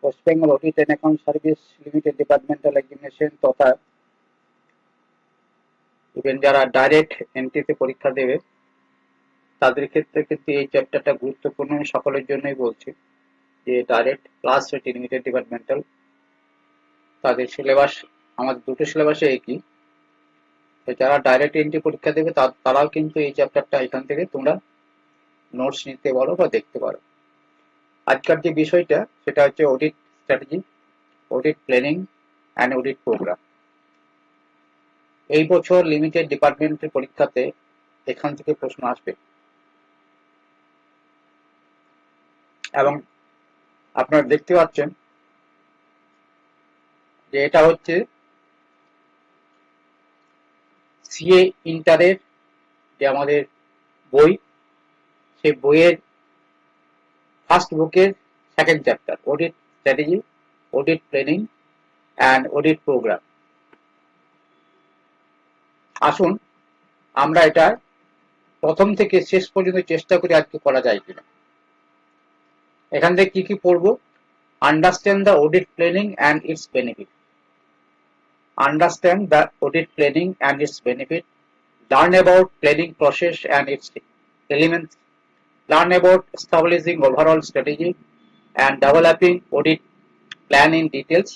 West Bengal audit and account service limited departmental examination তথা even যারা direct এন্ট্রিতে পরীক্ষা দেবে তাদের ক্ষেত্রে কিন্তু এই চ্যাপ্টারটা গুরুত্বপূর্ণ। আমি সকলের জন্যই বলছি যে ডাইরেক্ট প্লাস লিমিটেড ডিপার্টমেন্টাল তাদের সিলেবাস আমাদের দুটো সিলেবাসে একই। তো যারা ডাইরেক্ট এন্ট্রি পরীক্ষা দেবে তারাও কিন্তু এই চ্যাপ্টারটা এখান থেকে তোমরা নোটস নিতে পারো বা দেখতে পারো। আজকের যে বিষয়টা সেটা হচ্ছে audit strategy, audit planning and audit program. এই বছর লিমিটেড ডিপার্টমেন্টের পরীক্ষাতে এখান থেকে প্রশ্ন আসবে এবং আপনারা দেখতে পাচ্ছেন যে এটা হচ্ছে সিএ ইন্টারের যে আমাদের বই, সেই বইয়ের ফার্স্ট বুকের second chapter audit strategy, audit planning and audit program. আসুন আমরা এটা প্রথম থেকে শেষ পর্যন্ত চেষ্টা করি আজকে করা যায় কিনা। এখান থেকে কি কি পড়বো? Understand the audit planning and it's benefit, understand the audit planning and its benefit, learn about planning process and its elements, learn about establishing overall strategy and developing audit plan in details,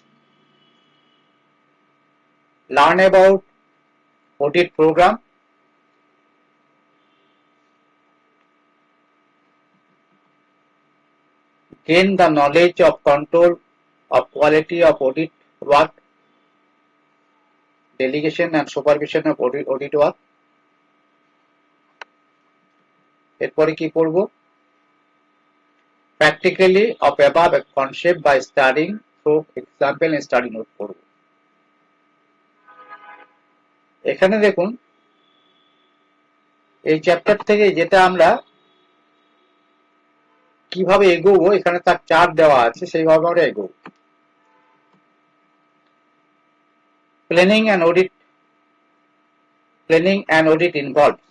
learn about audit program, gain the knowledge of control of quality of audit work, delegation and supervision of audit work। এরপরে কি করব? practically of above concept by studying through example and study note করব। এখানে দেখুন এই chapter থেকে যেটা আমরা কিভাবে এগোবো এখানে তার চার্ট দেওয়া আছে, সেইভাবে আমরা এগোবো। Planning and audit involves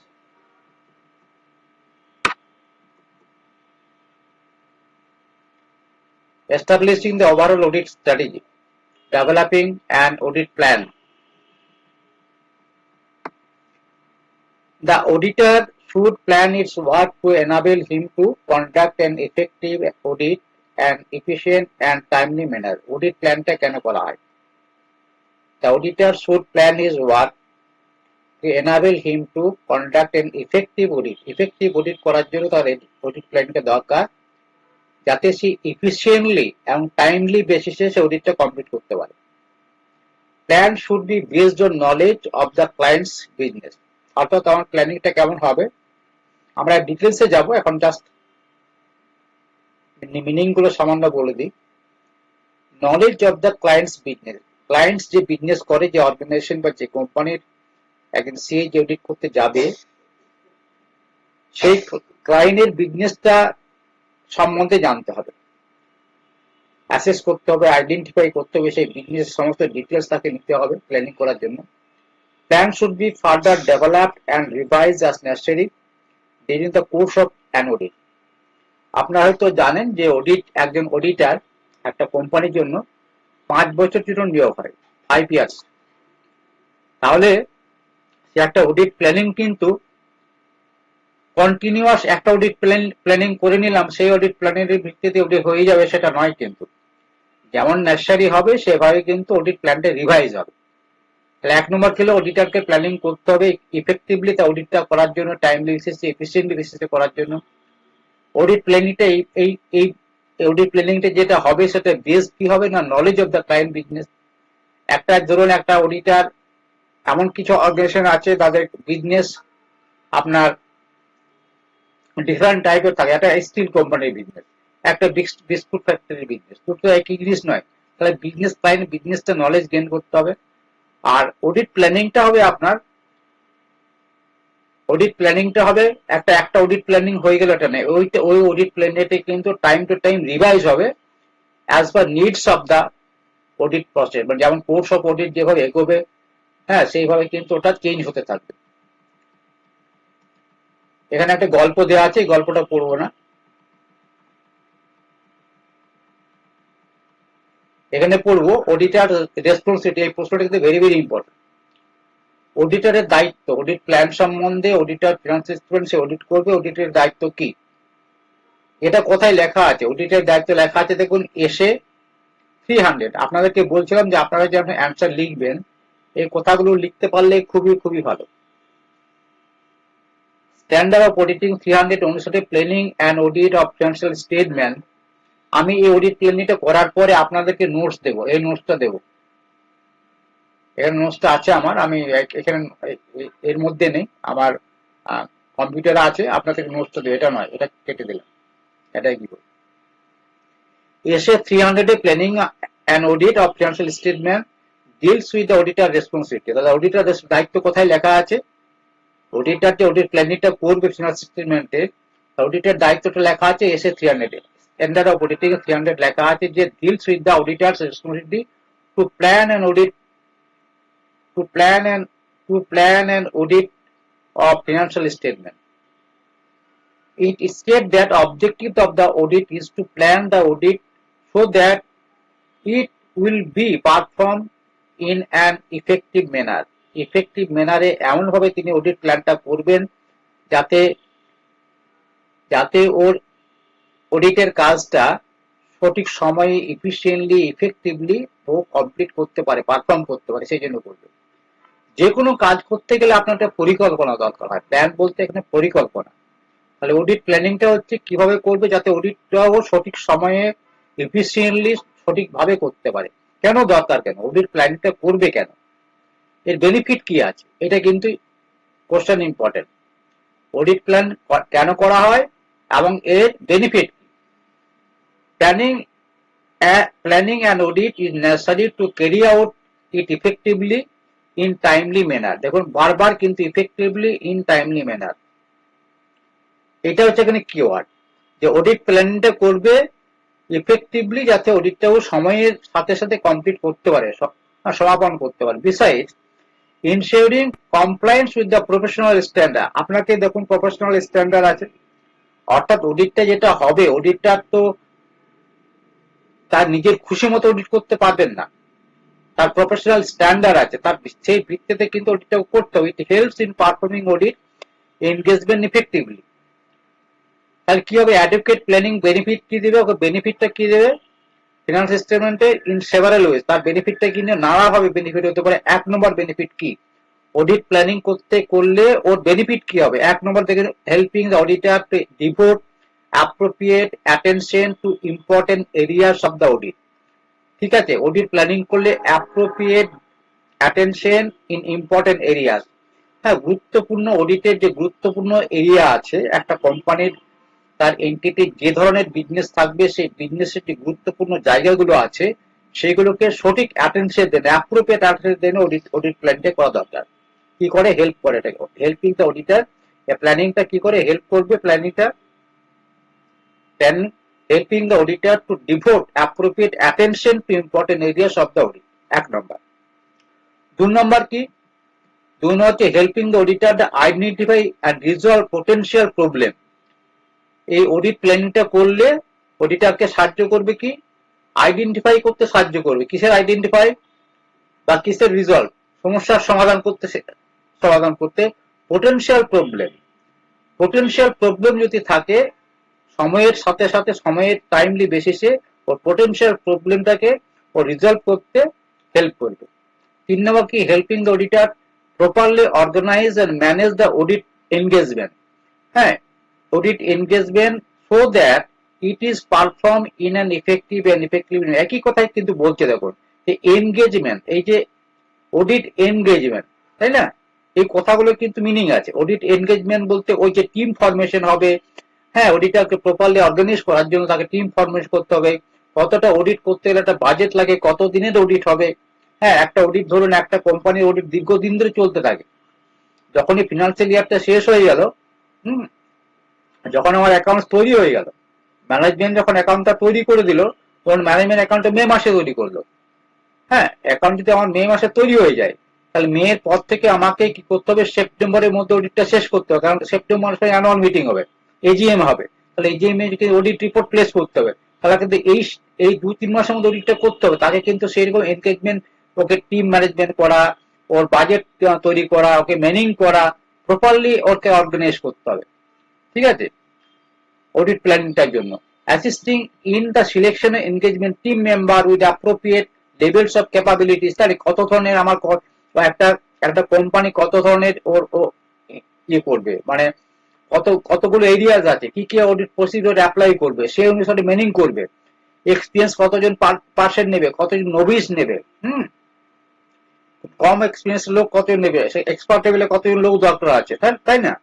establishing the overall audit strategy, developing an audit plan. The auditor should plan its work to enable him to conduct an effective audit and efficient and timely manner. Audit plan টা কেন করা হয়? The auditor should plan his work to enable him to conduct an effective audit. Effective audit করার জন্য তার audit plan টা দরকার, যাতে সে efficiently এবং timely বেসিসে সে অডিটটা কমপ্লিট করতে পারে। Plan should be based on knowledge of the client's business. অর্থাৎ আমার প্ল্যানিংটা কেমন হবে, আমরা ডিটেলসে যাব, এখন জাস্ট মিনিং গুলো সামান্য বলে দিই। Knowledge of the clients business, clients যে বিজনেস করে, যে অর্গানাইজেশন বা যে কোম্পানির একজন সিএ যে অডিট করতে যাবে, সেই ক্লায়েন্টের বিজনেসটা সম্বন্ধে জানতে হবে, অ্যাসেস করতে হবে, আইডেন্টিফাই করতে হবে, সেই বিজনেস সমস্ত ডিটেলস তাকে নিতে হবে প্ল্যানিং করার জন্য। Plan should be further developed and revise as necessary during the course of an audit. আপনারা হয়তো জানেন যে একজন অডিটার একটা কোম্পানির জন্য 5 বছর জন্য নিয়োগ হয়, 5 ইয়ার্স। তাহলে সে একটা অডিট প্ল্যানিং কিন্তু কন্টিনিউয়াস একটা অডিট প্ল্যানিং করে নিলাম, সেই অডিট প্ল্যানের ভিত্তিতে অডিট হয়ে যাবে সেটা নয়, কিন্তু যেমন নেসেসারি হবে সেভাবে কিন্তু অডিট প্ল্যানটা রিভাইজ হবে। তাহলে 1 নম্বর ছিল অডিটারকে প্ল্যানিং করতে হবে ইফেক্টিভলি তা অডিটটা করার জন্য, টাইমলি বেসিসে, এফিসিয়েন্টলি বেসিসে করার জন্য। অডিট প্ল্যানিংটা এই অডিট প্ল্যানিংটা যেটা হবে সেটা বেস কি হবে না, knowledge of the client business. একটা ধরুন একটা অডিটার, এমন কিছু অর্গানাইজেশন আছে তাদের বিজনেস আপনার ডিফারেন্ট টাইপের থাকে। একটা স্টিল কোম্পানির বিজনেস, একটা বিস্কুট ফ্যাক্টরির বিজনেস, দুটো একই জিনিস নয়। তাহলে বিজনেস ক্লায়েন্ট বিজনেসটা নলেজ গেইন করতে হবে। আর অডিট প্ল্যানিংটা হবে আপনার, অডিট প্ল্যানিংটা হবে একটা অডিট প্ল্যানিং হয়ে গেল, এটা নেই, ওই অডিট প্ল্যানেটে কিন্তু টাইম টু টাইম রিভাইজ হবে as per needs of the audit process. মানে যেমন কোর্স অফ অডিট যেভাবে এগোবে, হ্যাঁ, সেইভাবে কিন্তু ওটা চেঞ্জ হতে থাকবে। এখানে একটা গল্প দেওয়া আছে, এই গল্পটা পড়বো না। এখানে পড়বো অডিটার রেসপন্সিবিলিটি। এই প্রশ্নটা কিন্তু ভেরি ভেরি ইম্পর্টেন্ট। অডিটরের দায়িত্ব, অডিট প্ল্যান সম্বন্ধে অডিটর ফিনান্সিয়াল স্টেটমেন্ট সে অডিট করবে, অডিটের দায়িত্ব কি, এটা কোথায় লেখা আছে? অডিটের দায়িত্ব লেখা আছে দেখুন এসে 300। আপনাদেরকে বলছিলাম যে আপনারা যখন অ্যান্সার লিখবেন এই কথাগুলো লিখতে পারলে খুবই খুবই ভালো। স্ট্যান্ডার্ড অফ অডিটিং 300 অনুসারে planning and audit of financial statement. আমি এই অডিট প্ল্যানিংটা করার পরে আপনাদেরকে নোটস দেবো, এই নোটসটা দেবো। এখানে নোটসটা আছে আমার, আমি এখানে এর মধ্যে নেই, আমার কম্পিউটারে আছে, আপনাদেরকে নোটসটা দেবো। এটা নয়, এটা কেটে দিলাম, এটাই কি করবো। এসে 300 planning and audit of financial statement deals with the auditor responsibility. তাহলে অডিটার দায়িত্ব কোথায় লেখা আছে? অডিটার যে অডিট প্ল্যানিংটা করবে ফিনান্সিয়াল স্টেটমেন্টের, অডিটের দায়িত্বটা লেখা আছে এসে 300। স্ট্যান্ডার্ড অফ অডিটিং 300 লেখা আছে যে deals with the অডিটার্স responsibility to plan and audit to plan and audit of financial statement. It states that objective of the audit is to plan the audit so that it will be performed in an effective manner. Effective manner এ এমন ভাবে তিনি audit প্ল্যানটা করবেন যাতে যাতে ওর অডিটের কাজটা সঠিক সময়ে এফিশিয়েন্টলি ইফেক্টিভলি ও কমপ্লিট করতে পারে, পারফর্ম করতে পারে, সেই জন্য করবে। যে কোনো কাজ করতে গেলে আপনার একটা পরিকল্পনা দরকার হয়। প্ল্যান বলতে এখানে পরিকল্পনা। তাহলে অডিট প্ল্যানিংটা হচ্ছে কিভাবে করবে যাতে অডিটটাও সঠিক সময়ে এফিসিয়েন্টলি সঠিকভাবে করতে পারে। কেন দরকার, কেন অডিট প্ল্যানিংটা করবে, কেন, এর বেনিফিট কি আছে, এটা কিন্তু কোশ্চেন ইম্পর্টেন্ট। অডিট প্ল্যান কেন করা হয় এবং এর বেনিফিট কি। Planning and audit is necessary to carry out it effectively in timely manner. দেখুন বারবার কিন্তু ইফেক্টিভলি ইন টাইমলি ম্যানার, এটা হচ্ছে এখানে কিওয়ার্ড, যে অডিট প্ল্যানিংটা করবে ইফেক্টিভলি যাতে অডিটটাও সময়ের সাথে সাথে কমপ্লিট করতে পারে, সমাপন করতে পারে। Besides ensuring compliance with the professional standard. আপনাকে দেখুন প্রফেশনাল স্ট্যান্ডার্ড আছে, অর্থাৎ অডিটটা যেটা হবে, অডিটটার তো তার নিজের খুশি মতো অডিট করতে পারবেন না, তার প্রফেশনাল স্ট্যান্ডার্ড আছে, তার সেই ভিত্তিতে কিন্তু অডিটটা করতে হবে। It helps in performing audit engagement effectively. তাহলে কি হবে, অ্যাডুকেট প্ল্যানিং বেনিফিট কি দিবে, ওকে বেনিফিটটা কি দেবে ফিনান্সিয়াল স্টেটমেন্টে ইন সেভারাল ওয়েজ। তার বেনিফিটটা কিন্তু নানাভাবে বেনিফিট হতে পারে। এক নম্বর বেনিফিট কি, অডিট প্ল্যানিং করলে ওর বেনিফিট কি হবে। এক নম্বর দেখে helping the auditor to devote appropriate attention to important areas of the audit. ঠিক আছে, অডিট প্ল্যানিং করলে appropriate attention in important areas. হ্যাঁ, গুরুত্বপূর্ণ অডিটের যে গুরুত্বপূর্ণ এরিয়া আছে একটা কোম্পানির, তার এন্টিটির যে ধরনের বিজনেস থাকবে সেই বিজনেসের যে গুরুত্বপূর্ণ জায়গাগুলো আছে সেগুলোকে সঠিক অ্যাটেনশন দেন, অ্যাপ্রোপ্রিয়েট অ্যাটেনশন দেন অডিট প্ল্যানটা করা দরকার। কি করে হেল্প করে, এটাকে হেল্পিং দ্য অডিটর। প্ল্যানিংটা কি করে হেল্প করবে, প্ল্যানিংটা helping the auditor to devote appropriate attention to important areas of the audit। এক নম্বর। দুই নম্বর কি, দুই নম্বর হচ্ছে helping the auditor the identify and resolve potential problem. এই অডিট প্ল্যানিংটা করলে অডিটরকে সাহায্য করবে কি, আইডেন্টিফাই করতে সাহায্য করবে। কিসের আইডেন্টিফাই বা কিসের রিজলভ, সমস্যার সমাধান করতে পোটেনশিয়াল প্রবলেম। পোটেনশিয়াল প্রবলেম যদি থাকে সময়ের সাথে সাথে, সময়ের টাইমলি বেসিসে ওর পোটেনশিয়াল প্রবলেমটাকে ও রিজলভ করতে হেল্প করবে। তিন নম্বর কি, helping the auditor properly organise and manage the audit engagement. হ্যাঁ, audit engagement so that it is perform in an effective and effective. একই কথাই কিন্তু বলছে দেখুন, যে এনগেজমেন্ট, এই যে অডিট এনগেজমেন্ট, তাই না, এই কথাগুলো কিন্তু মিনিং আছে। অডিট এনগেজমেন্ট বলতে ওই যে টিম ফরমেশন হবে, হ্যাঁ, অডিটরকে প্রপারলি অর্গানাইজ করার জন্য তাকে টিম ফরমেশন করতে হবে। কতটা অডিট করতে গেলে একটা বাজেট লাগে, কত দিনের অডিট হবে। হ্যাঁ, একটা অডিট ধরুন একটা কোম্পানির অডিট দীর্ঘদিন ধরে চলতে থাকে। যখনই ফিনান্সিয়াল ইয়ারটা শেষ হয়ে গেল, যখন আমার অ্যাকাউন্ট তৈরি হয়ে গেল, ম্যানেজমেন্ট যখন অ্যাকাউন্টটা তৈরি করে দিল, তখন ম্যানেজমেন্ট অ্যাকাউন্টটা মে মাসে তৈরি করলো। হ্যাঁ, অ্যাকাউন্ট যদি আমার মে মাসে তৈরি হয়ে যায়, তাহলে মে এর পর থেকে আমাকে কি করতে হবে, সেপ্টেম্বরের মধ্যে অডিটটা শেষ করতে হবে। কারণ সেপ্টেম্বর মাসে অ্যানুয়াল মিটিং হবে, এজিএম হবে। তাহলে এজিএম এ অডিট রিপোর্ট প্লেস করতে হবে। তাহলে কিন্তু এই 2-3 মাসের মধ্যে অডিটটা করতে হবে। তাকে কিন্তু সেরকম এনগেজমেন্ট, ওকে টিম ম্যানেজমেন্ট করা, ওর বাজেট তৈরি করা, ওকে ম্যানিং করা, প্রপারলি ওকে অর্গানাইজ করতে হবে। ঠিক আছে, অডিট প্ল্যানিংটার জন্য assisting in the selection engagement team member with appropriate levels of capabilities. তাহলে কত ধরনের আমার একটা একটা কোম্পানি কত ধরনের ওর ইয়ে করবে, মানে কতগুলো এরিয়াজ আছে, কি কি অডিট প্রসিডিওর অ্যাপ্লাই করবে, সেই অনুসারে মেনিং করবে। এক্সপিরিয়েন্স কতজন পার্সেন্ট নেবে, কতজন নভিস নেবে, কম এক্সপিরিয়েন্স লোক কতজন নেবে, সেই এক্সপার্ট লেভেলে কতজন লোক দরকার আছে, তাই না?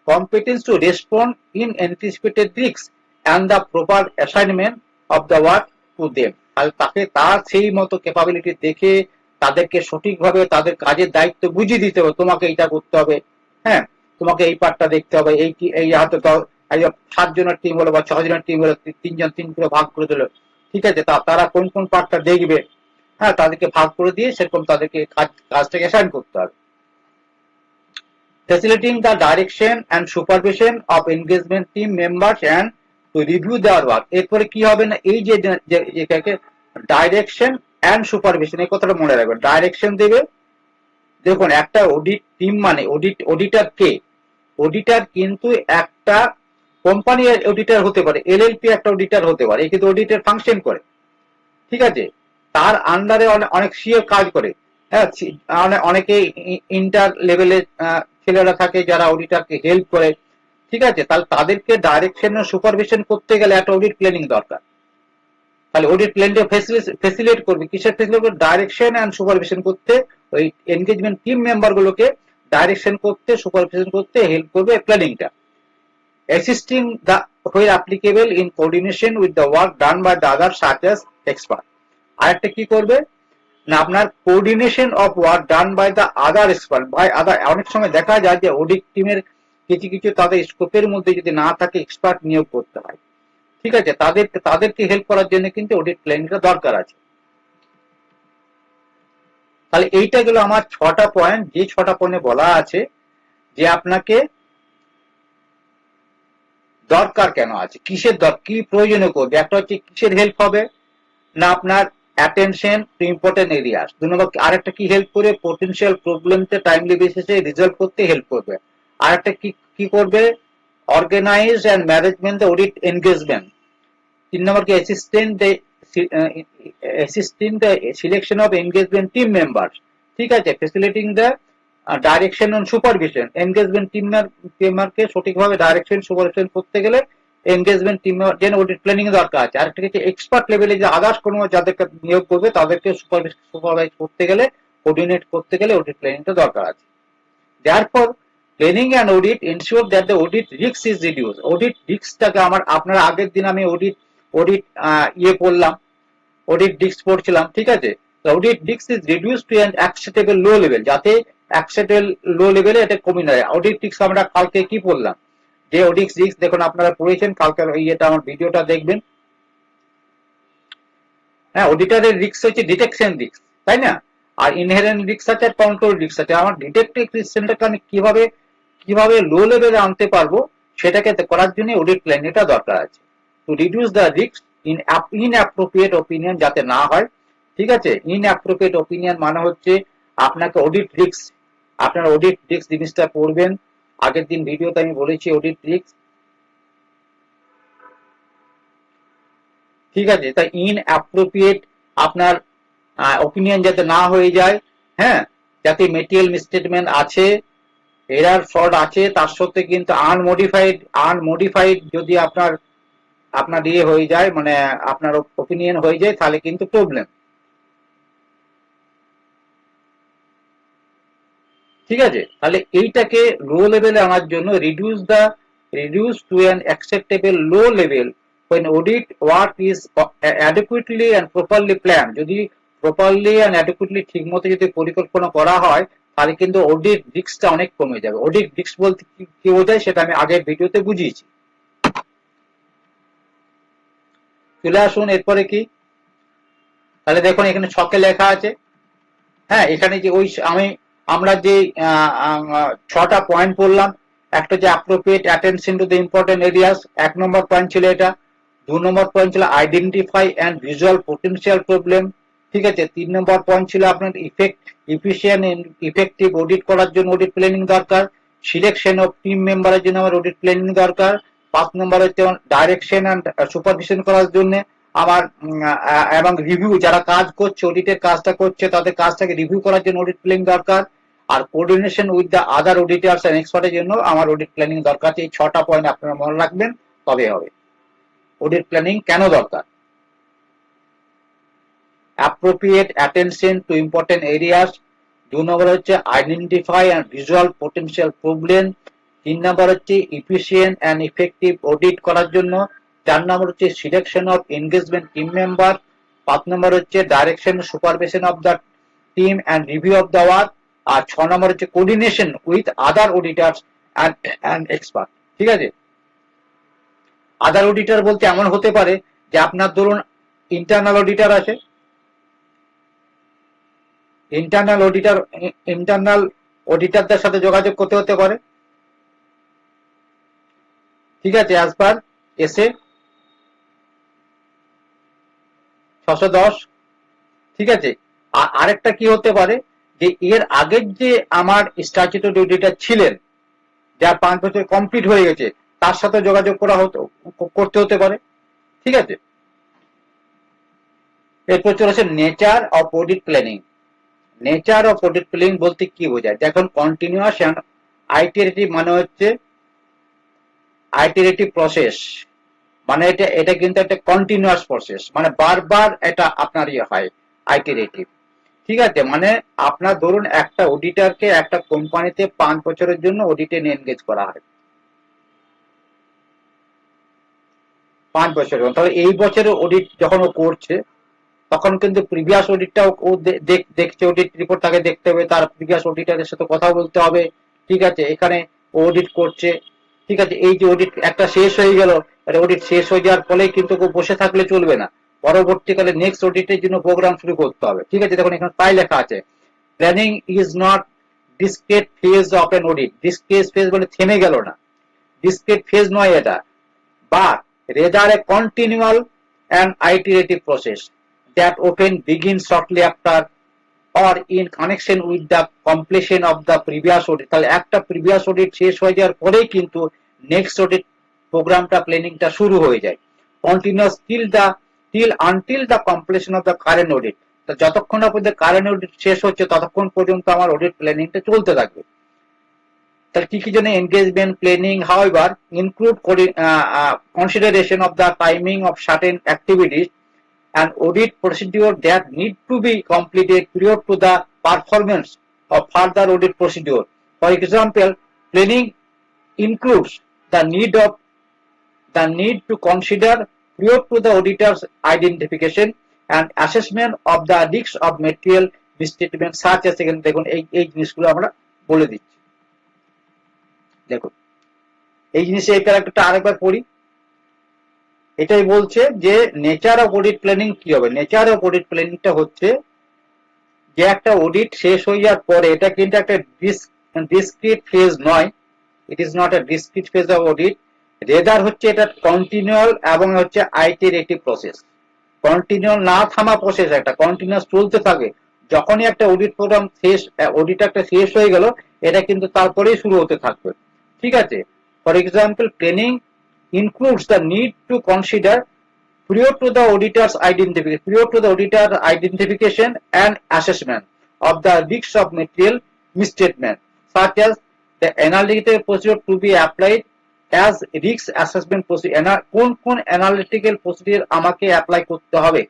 Competence to respond in anticipated risk and the proper assignment of the work to them. আর তাকে তার সেই মতো ক্যাপাবিলিটি দেখে তাদেরকে সঠিকভাবে তাদের কাজের দায়িত্ব বুঝিয়ে দিতে হবে। তোমাকে এইটা করতে হবে, হ্যাঁ, তোমাকে এই পার্টটা দেখতে হবে, এই হাতে 7 জনের টিম হলো বা 6 জনের টিম হলো, 3 জন 3 করে ভাগ করে দিল, ঠিক আছে, তারা কোন কোন পার্টটা দেখবে, হ্যাঁ, তাদেরকে ভাগ করে দিয়ে সেরকম তাদেরকে কাজটাকে অ্যাসাইন করতে হবে। Facilitating the direction and supervision of engagement team members and to review their work। এরপরে কি হবে না, এই যে ডাইরেকশন এন্ড সুপারভিশন, এই কথাটা মনে রাখবেন। ডাইরেকশন দেবে, দেখুন একটা অডিট টিম মানে অডিটর কে? অডিটর কিন্তু একটা কোম্পানির অডিটর হতে পারে, এলএলপি একটা অডিটর হতে পারে, কিন্তু অডিটর ফাংশন করে, ঠিক আছে, তার আন্ডারে অনেক সিও কাজ করে, হ্যাঁ, অনেকে ইন্টার লেভেলে ছেলেরা থাকে যারা অডিটরকে হেল্প করে, ঠিক আছে, তাহলে তাদেরকে ডাইরেকশন ও সুপারভিশন করতে গেলে একটা অডিট প্ল্যানিং দরকার। তাহলে অডিট প্ল্যানটা ফেসিলিটেট করবে, কিসের ফেসিলিটেট করবে? ডাইরেকশন এন্ড সুপারভিশন করতে, ওই এনগেজমেন্ট টিম মেম্বার গুলোকে ডাইরেকশন করতে, সুপারভিশন করতে হেল্প করবে প্ল্যানিংটা। Assisting the where applicable in coordination with the work done by the other such as expert। আরেকটা কি করবে না, আপনার coordination of work done by the other expert, by other. অনেক সময় দেখা যায় যে অডিট টিমের কিছু কিছু তাদের স্কোপের মধ্যে যদি না থাকে, এক্সপার্ট নিয়োগ করতে হয়, ঠিক আছে, তাদেরকে হেল্প করার জন্য কিন্তু অডিট প্ল্যানটা দরকার আছে। তাহলে এইটা গেল আমার 6টা পয়েন্ট, যে 6টা পয়েন্টে বলা আছে যে আপনাকে দরকার কেন আছে, কিসের কি প্রয়োজনে করবে। একটা হচ্ছে কিসের হেল্প হবে না, আপনার অ্যাটেনশন টু ইম্পর্টেন্ট এরিয়াস। 2 নম্বর আরেকটা কি হেল্প করবে, পটেনশিয়াল প্রবলেমকে টাইমলি বেসিসে রিজলভ করতে হেল্প করবে। আরেকটা কি করবে, organise and management the audit engagement. 3 নম্বর কি, assisting the selection of engagement team members, ঠিক আছে, facilitating the direction on supervision. Engagement team মেম্বারকে সঠিকভাবে ডাইরেকশন সুপারভিশন করতে গেলে এনগেজমেন্ট টিম যেন অডিট প্ল্যানিং দরকার আছে। আরেকটা হচ্ছে এক্সপার্ট লেভেলে যে আদার্স কোনো যাদেরকে নিয়োগ করবে তাদেরকে সুপারভাইজ করতে গেলে, কোঅর্ডিনেট করতে গেলে অডিট প্ল্যানিংটা দরকার আছে। Therefore, planning and audit ensure that the audit risk is reduced। Audit রিস্কটাকে আপনারা আগের দিন আমি অডিট পড়লাম, অডিট রিস্ক পড়ছিলাম, ঠিক আছে, audit risk is reduce to an acceptable low level, যাতে অ্যাকসেপ্টেবল লো লেভেলে এটা কমে যায়। অডিট রিস্ক আমরা কালকে কি পড়লাম, যে অডিট রিস্ক দেখুন আপনারা পড়েছেন, কালকে আমার ভিডিওটা দেখবেন। হ্যাঁ, অডিটরের রিস্ক হচ্ছে ডিটেকশন রিস্ক, তাই না, আর ইনহেরেন্ট রিস্ক আছে আর কন্ট্রোল রিস্ক আছে। আমার ডিটেকটিভ রিস্কটাকে আমি কিভাবে লো লেভেলে আনতে পারবো, সেটাকে করার জন্য অডিট প্ল্যান এটা দরকার আছে। To reduce the risk inappropriate opinion যাতে না হয়, ঠিক আছে। ইনঅ্যাপ্রোপ্রিয়েট ওপিনিয়ন মানে হচ্ছে আপনাকে অডিট রিস্ক, আপনার অডিট রিস্ক জিনিসটা পড়বেন। আগের দিন ভিডিওতে আমি বলেছি অডিট রিস্ক, ঠিক আছে। তাই ইনঅ্যাপ্রোপ্রিয়েট আপনার ওপিনিয়ন যাতে না হয়ে যায়, হ্যাঁ, যাতে মেটেরিয়াল মিসস্টেটমেন্ট আছে, এরার ফ্রড আছে, তার সত্ত্বে কিন্তু আনমডিফাইড যদি আপনার ইয়ে হয়ে যায়, মানে আপনার ওপিনিয়ন হয়ে যায়, তাহলে কিন্তু প্রবলেম, ঠিক আছে। তাহলে এইটাকে লো লেভেলে আনার জন্য reduce to an acceptable low level when audit work is adequately and properly planned। যদি প্রপারলি এন্ড অ্যাডেকুয়েটলি ঠিক মতো যদি পরিকল্পনা করা হয়, তাহলে কিন্তু অডিট রিস্কটা অনেক কমে যাবে। অডিট রিস্ক বলতে কি বোঝায় সেটা আমি আগের ভিডিওতে বুঝিয়েছি। চলে আসুন এরপরে কি, তাহলে দেখুন এখানে ছকে লেখা আছে, হ্যাঁ, এখানে যে আমরা যে 6টা পয়েন্ট পড়লাম, একটা যে appropriate attention to the important areas, 1 number point ছিল এটা। 2 নম্বর পয়েন্ট ছিল identify and visual potential problem. ঠিক আছে, 3 নম্বর পয়েন্ট ছিল আপনার ইফিশিয়েন্ট ইফেক্টিভ অডিট করার জন্য অডিট প্ল্যানিং দরকার। সিলেকশন অফ টিম মেম্বারের জন্য আমার অডিট প্ল্যানিং দরকার। 5 নম্বর হচ্ছে ডাইরেকশন অ্যান্ড সুপারভিশন করার জন্য আমার এবং রিভিউ, যারা কাজ করছে অডিটের কাজটা করছে তাদের কাজটাকে রিভিউ করার জন্য অডিট প্ল্যানিং দরকার। আর coordination with the other auditors and এক্সপার্টের জন্য আমার অডিট প্ল্যানিং দরকার। এই 6টা পয়েন্ট আপনারা মনে রাখবেন, তবে হবে। অডিট প্ল্যানিং কেন দরকার? Appropriate attention to important areas. 2 নম্বর হচ্ছে identify and visual potential problem. 3 নম্বর হচ্ছে ইফিশিয়েন্ট অ্যান্ড ইফেক্টিভ অডিট করার জন্য। 4 নম্বর হচ্ছে selection of engagement team member. 5 নম্বর হচ্ছে direction supervision of the team and review of the work. আর 6 নম্বর হচ্ছে coordination with other auditors and expert. ঠিক আছে, আদার অডিটার বলতে এমন হতে পারে যে আপনার ধরুন ইন্টারনাল অডিটার আছে, ইন্টারনাল অডিটারদের সাথে যোগাযোগ করতে হতে পারে। ঠিক আছে, অ্যাজ পার এসে 610। ঠিক আছে, আরেকটা কি হতে পারে যে এর আগের যে আমার স্ট্যাটিউটরি অডিটার ছিলেন, যার 5 বছর কমপ্লিট হয়ে গেছে, তার সাথে যোগাযোগ করতে হতে পারে। ঠিক আছে, এরপর চলেছে nature of audit planning. Nature of audit planning বলতে কি বোঝায়? দেখুন, কন্টিনিউয়াস অ্যান্ড আইটারেটিভ মানে হচ্ছে আইটারেটিভ প্রসেস, মানে এটা কিন্তু একটা কন্টিনিউয়াস প্রসেস, মানে বারবার এটা আপনার ইয়ে হয় আইটারেটিভ। ঠিক আছে, মানে আপনার ধরুন একটা অডিটরকে একটা কোম্পানিতে 5 বছরের জন্য অডিটে এনগেজ করা হয়, 5 বছরের। তাহলে এই বছরের অডিট যখন ও করছে তখন কিন্তু প্রিভিয়াস অডিটটাও ও দেখছে, অডিট রিপোর্ট তাকে দেখতে হবে, তার প্রিভিয়াস অডিটারের সাথে কথা বলতে হবে। ঠিক আছে, এখানে অডিট করছে। ঠিক আছে, এই যে অডিট একটা শেষ হয়ে গেল, অডিট শেষ হয়ে যাওয়ার ফলে কিন্তু বসে থাকলে চলবে না, পরবর্তীকালে নেক্সট অডিটের জন্য প্রোগ্রাম শুরু করতে হবে। ঠিক আছে, দেখুন এখানে তাই লেখা আছে, planning is not discrete phase of N audit. Discrete phase বলে থেমে গেল না, ডিসক্রিট ফেজ নয় এটা, but rather a continual and iterative process that often begins shortly after or in connection with the completion of the previous audit। তাহলে একটা previous audit শেষ হয়ে যাওয়ার পরেই কিন্তু নেক্সট অডিট প্রোগ্রামটা প্ল্যানিংটা শুরু হয়ে যায়। Continuous till until the completion of the current audit। তো যতক্ষণ না পর্যন্ত কারেন্ট অডিট শেষ হচ্ছে ততক্ষণ পর্যন্ত আমার অডিট প্ল্যানিংটা চলতে থাকবে। তাহলে কি কি জন্য engagement planning however include consideration of the timing of certain activities and audit procedure that need to be completed prior to the performance of further audit procedure. For example, planning includes the need to consider prior to the auditor's identification and assessment of the risks of material misstatement such as এখানে দেখুন এই জিনিসগুলো আমরা বলে দিচ্ছি। দেখুন এই জিনিস, এই প্যারাগ্রাফটা আরেকবার পড়ি। এটাই বলছে যে নেচার অফ অডিট প্ল্যানিং কি হবে। নেচার অফ অডিট প্ল্যানিংটা হচ্ছে যে একটা অডিট শেষ হয়ে যাওয়ার পরে, এটা কিন্তু একটা ডিসক্রিট ফেজ নয়, it is not a discrete phase of audit, rather হচ্ছে এটা কন্টিনিউয়াল এবং হচ্ছে আইটারেটিভ প্রসেস। কন্টিনিউয়াল না থামা প্রসেস, একটা কন্টিনিউয়াস চলতে থাকে। যখনই একটা অডিট প্রোগ্রাম শেষ, অডিট একটা শেষ হয়ে গেল, এটা কিন্তু তারপরেই শুরু হতে থাকবে। ঠিক আছে, for example, planning includes the need to consider prior to the auditor identification and assessment of the risks of material misstatement, such as the analytical procedure to be applied as risk assessment procedure। কোন analytical procedure আমাকে apply করতে হবে,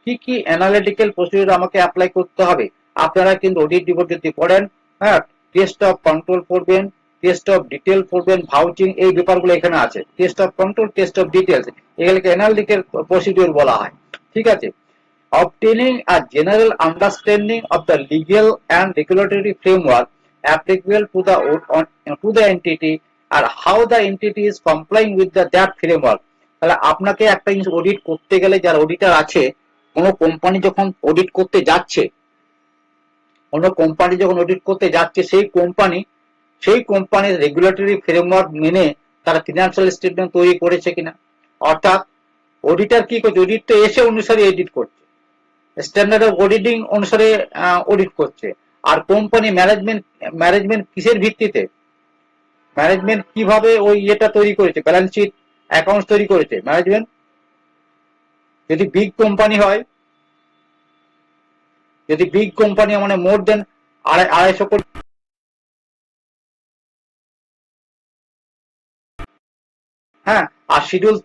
কি কি analytical procedure আমাকে apply করতে হবে। আপনারা কিন্তু অডিট রিপোর্ট যদি পড়েন, হ্যাঁ, টেস্ট অফ কন্ট্রোল পড়বেন, টেস্ট অফ ডিটেল পড়বেন, ভাউচিং, এই ব্যাপারগুলো এখানে আছে। Test of control, test of details, এগুলোকে অ্যানালিটিক্যাল প্রসিডিউর বলা হয়। ঠিক আছে, obtaining a general understanding of the legal and regulatory framework applicable to the entity and how the entity is complying with that framework। তাহলে আপনাকে একটা জিনিস audit করতে গেলে, যার অডিটর আছে, কোনো কোম্পানি যখন অডিট করতে যাচ্ছে, সেই কোম্পানির রেগুলেটরি ফ্রেমওয়ার্ক মেনে তারা ফিনান্সিয়াল স্টেটমেন্ট তৈরি করেছে কিনা। অর্থাৎ অডিটর কি করছে, অডিট তো এসে অনুসারে এডিট করছে, স্ট্যান্ডার্ড অফ অডিটিং অনুসারে অডিট করছে। আর কোম্পানি ম্যানেজমেন্ট, ম্যানেজমেন্ট কিসের ভিত্তিতে, ম্যানেজমেন্ট কিভাবে ওই ইয়েটা তৈরি করেছে, ব্যালেন্স শিট অ্যাকাউন্ট তৈরি করেছে ম্যানেজমেন্ট। যদি বিগ কোম্পানি হয়, যদি বিগ কোম্পানি মানে মোর দেন 250 কোটি, হ্যাঁ, আর শিডিউল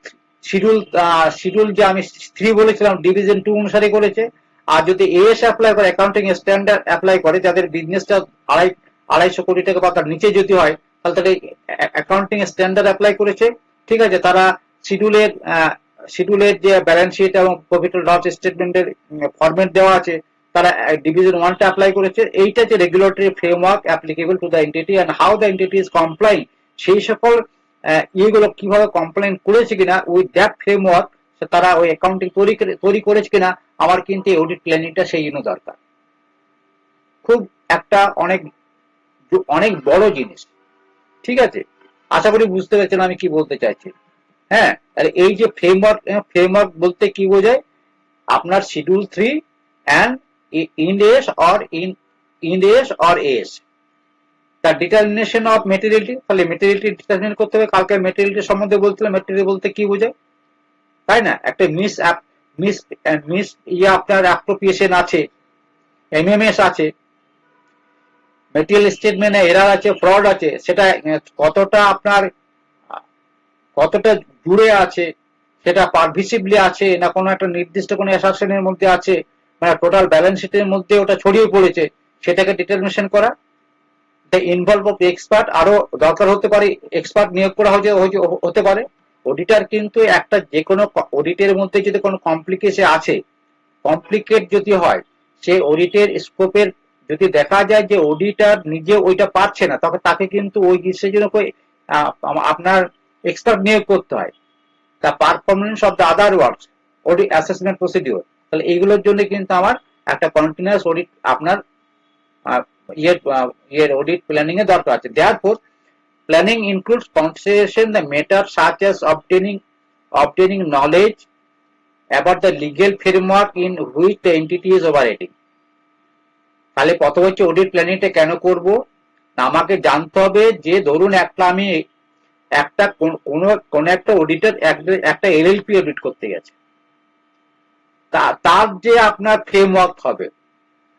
শিডিউল যে আমি 3 বলেছিলাম ডিভিশন 2 অনুসারে করেছে। আর যদি এএস অ্যাপ্লাই করে, অ্যাকাউন্টিং স্ট্যান্ডার্ড অ্যাপ্লাই করে, যাদের বিজনেসটা 250 কোটি টাকা বা তার নিচে যদি হয়, তাহলে তাদের অ্যাকাউন্টিং স্ট্যান্ডার্ড অ্যাপ্লাই করেছে। ঠিক আছে, তারা শিডিউলের শিডিউলের যে ব্যালেন্স শিট এবং প্রফিট অ্যান্ড লস স্টেটমেন্টের ফরম্যাট দেওয়া আছে, তারা ডিভিশন 1টা অ্যাপ্লাই করেছে। এইটা যে regulatory framework applicable to the entity and how the entity is complying, সেই সকল ইয়েগুলো কিভাবে কমপ্লেন করেছে কিনা উইথ দ্যাট ফ্রেমওয়ার্ক, তারা ওই অ্যাকাউন্টিং তৈরি করেছে কিনা, আমার কিন্তু এই অডিট প্ল্যানিংটা সেই জন্য দরকার। খুব একটা অনেক অনেক বড় জিনিস। ঠিক আছে, আশা করি বুঝতে পেরেছেন আমি কি বলতে চাইছি। হ্যাঁ, আর এই যে ফ্রেমওয়ার্ক, ফ্রেমওয়ার্ক বলতে কি বোঝায়, আপনার schedule 3 and ইন্ড S or ইন্ড S or S, তার ডিটারমিনেশন অফ মেটেরিয়ালিটি, তাহলে মেটেরিয়ালিটি ডিটারমিনেট করতে হবে। কালকে মেটেরিয়ালিটি সম্বন্ধে বলছিলাম, মেটেরিয়াল বলতে কি বোঝায়, তাই না? একটা মিস মিস ইয়ে আপনার অ্যাপ্রোপ্রিয়েশন আছে, এমএমএস আছে, মেটেরিয়াল স্টেটমেন্টে এরার আছে, ফ্রড আছে, সেটা কতটা আপনার কতটা জুড়ে আছে, সেটা পারভিসিভলি আছে না কোনো একটা নির্দিষ্ট কোনো অ্যাসারশনের মধ্যে আছে, মানে টোটাল ব্যালেন্স শিটের মধ্যে ওটা ছড়িয়ে পড়েছে, সেটাকে ডিটারমিনেশন করা। ইনভলভ অফ এক্সপার্ট, আরো দরকার হতে পারে এক্সপার্ট নিয়োগ করা হতে পারে। অডিটার কিন্তু একটা যে কোনো অডিটের মধ্যে যদি কোনো কমপ্লিকেশন আছে, কমপ্লিকেট যদি হয়, সে অডিটের স্কোপের যদি দেখা যায় যে অডিটার নিজে ওইটা পারছে না, তখন তাকে কিন্তু ওই বিষয়ের জন্য আপনার এক্সপার্ট নিয়োগ করতে হয়। The performance of the other works, audit assessment procedure, তাহলে এইগুলোর জন্য কিন্তু আমার একটা কন্টিনিউয়াস অডিট আপনার ইয়ের অডিট প্ল্যানিং এর দরকার আছে। Therefore planning includes consideration the matter such as obtaining knowledge about the legal framework in which the entity is operating। তাহলে প্রথম হচ্ছে অডিট প্ল্যানিংটা কেন করব না, আমাকে জানতে হবে যে ধরুন আমি একটা কোন একটা অডিটর একটা এলএলপি অডিট করতে গেছে, তার যে আপনার ফ্রেমওয়ার্ক হবে।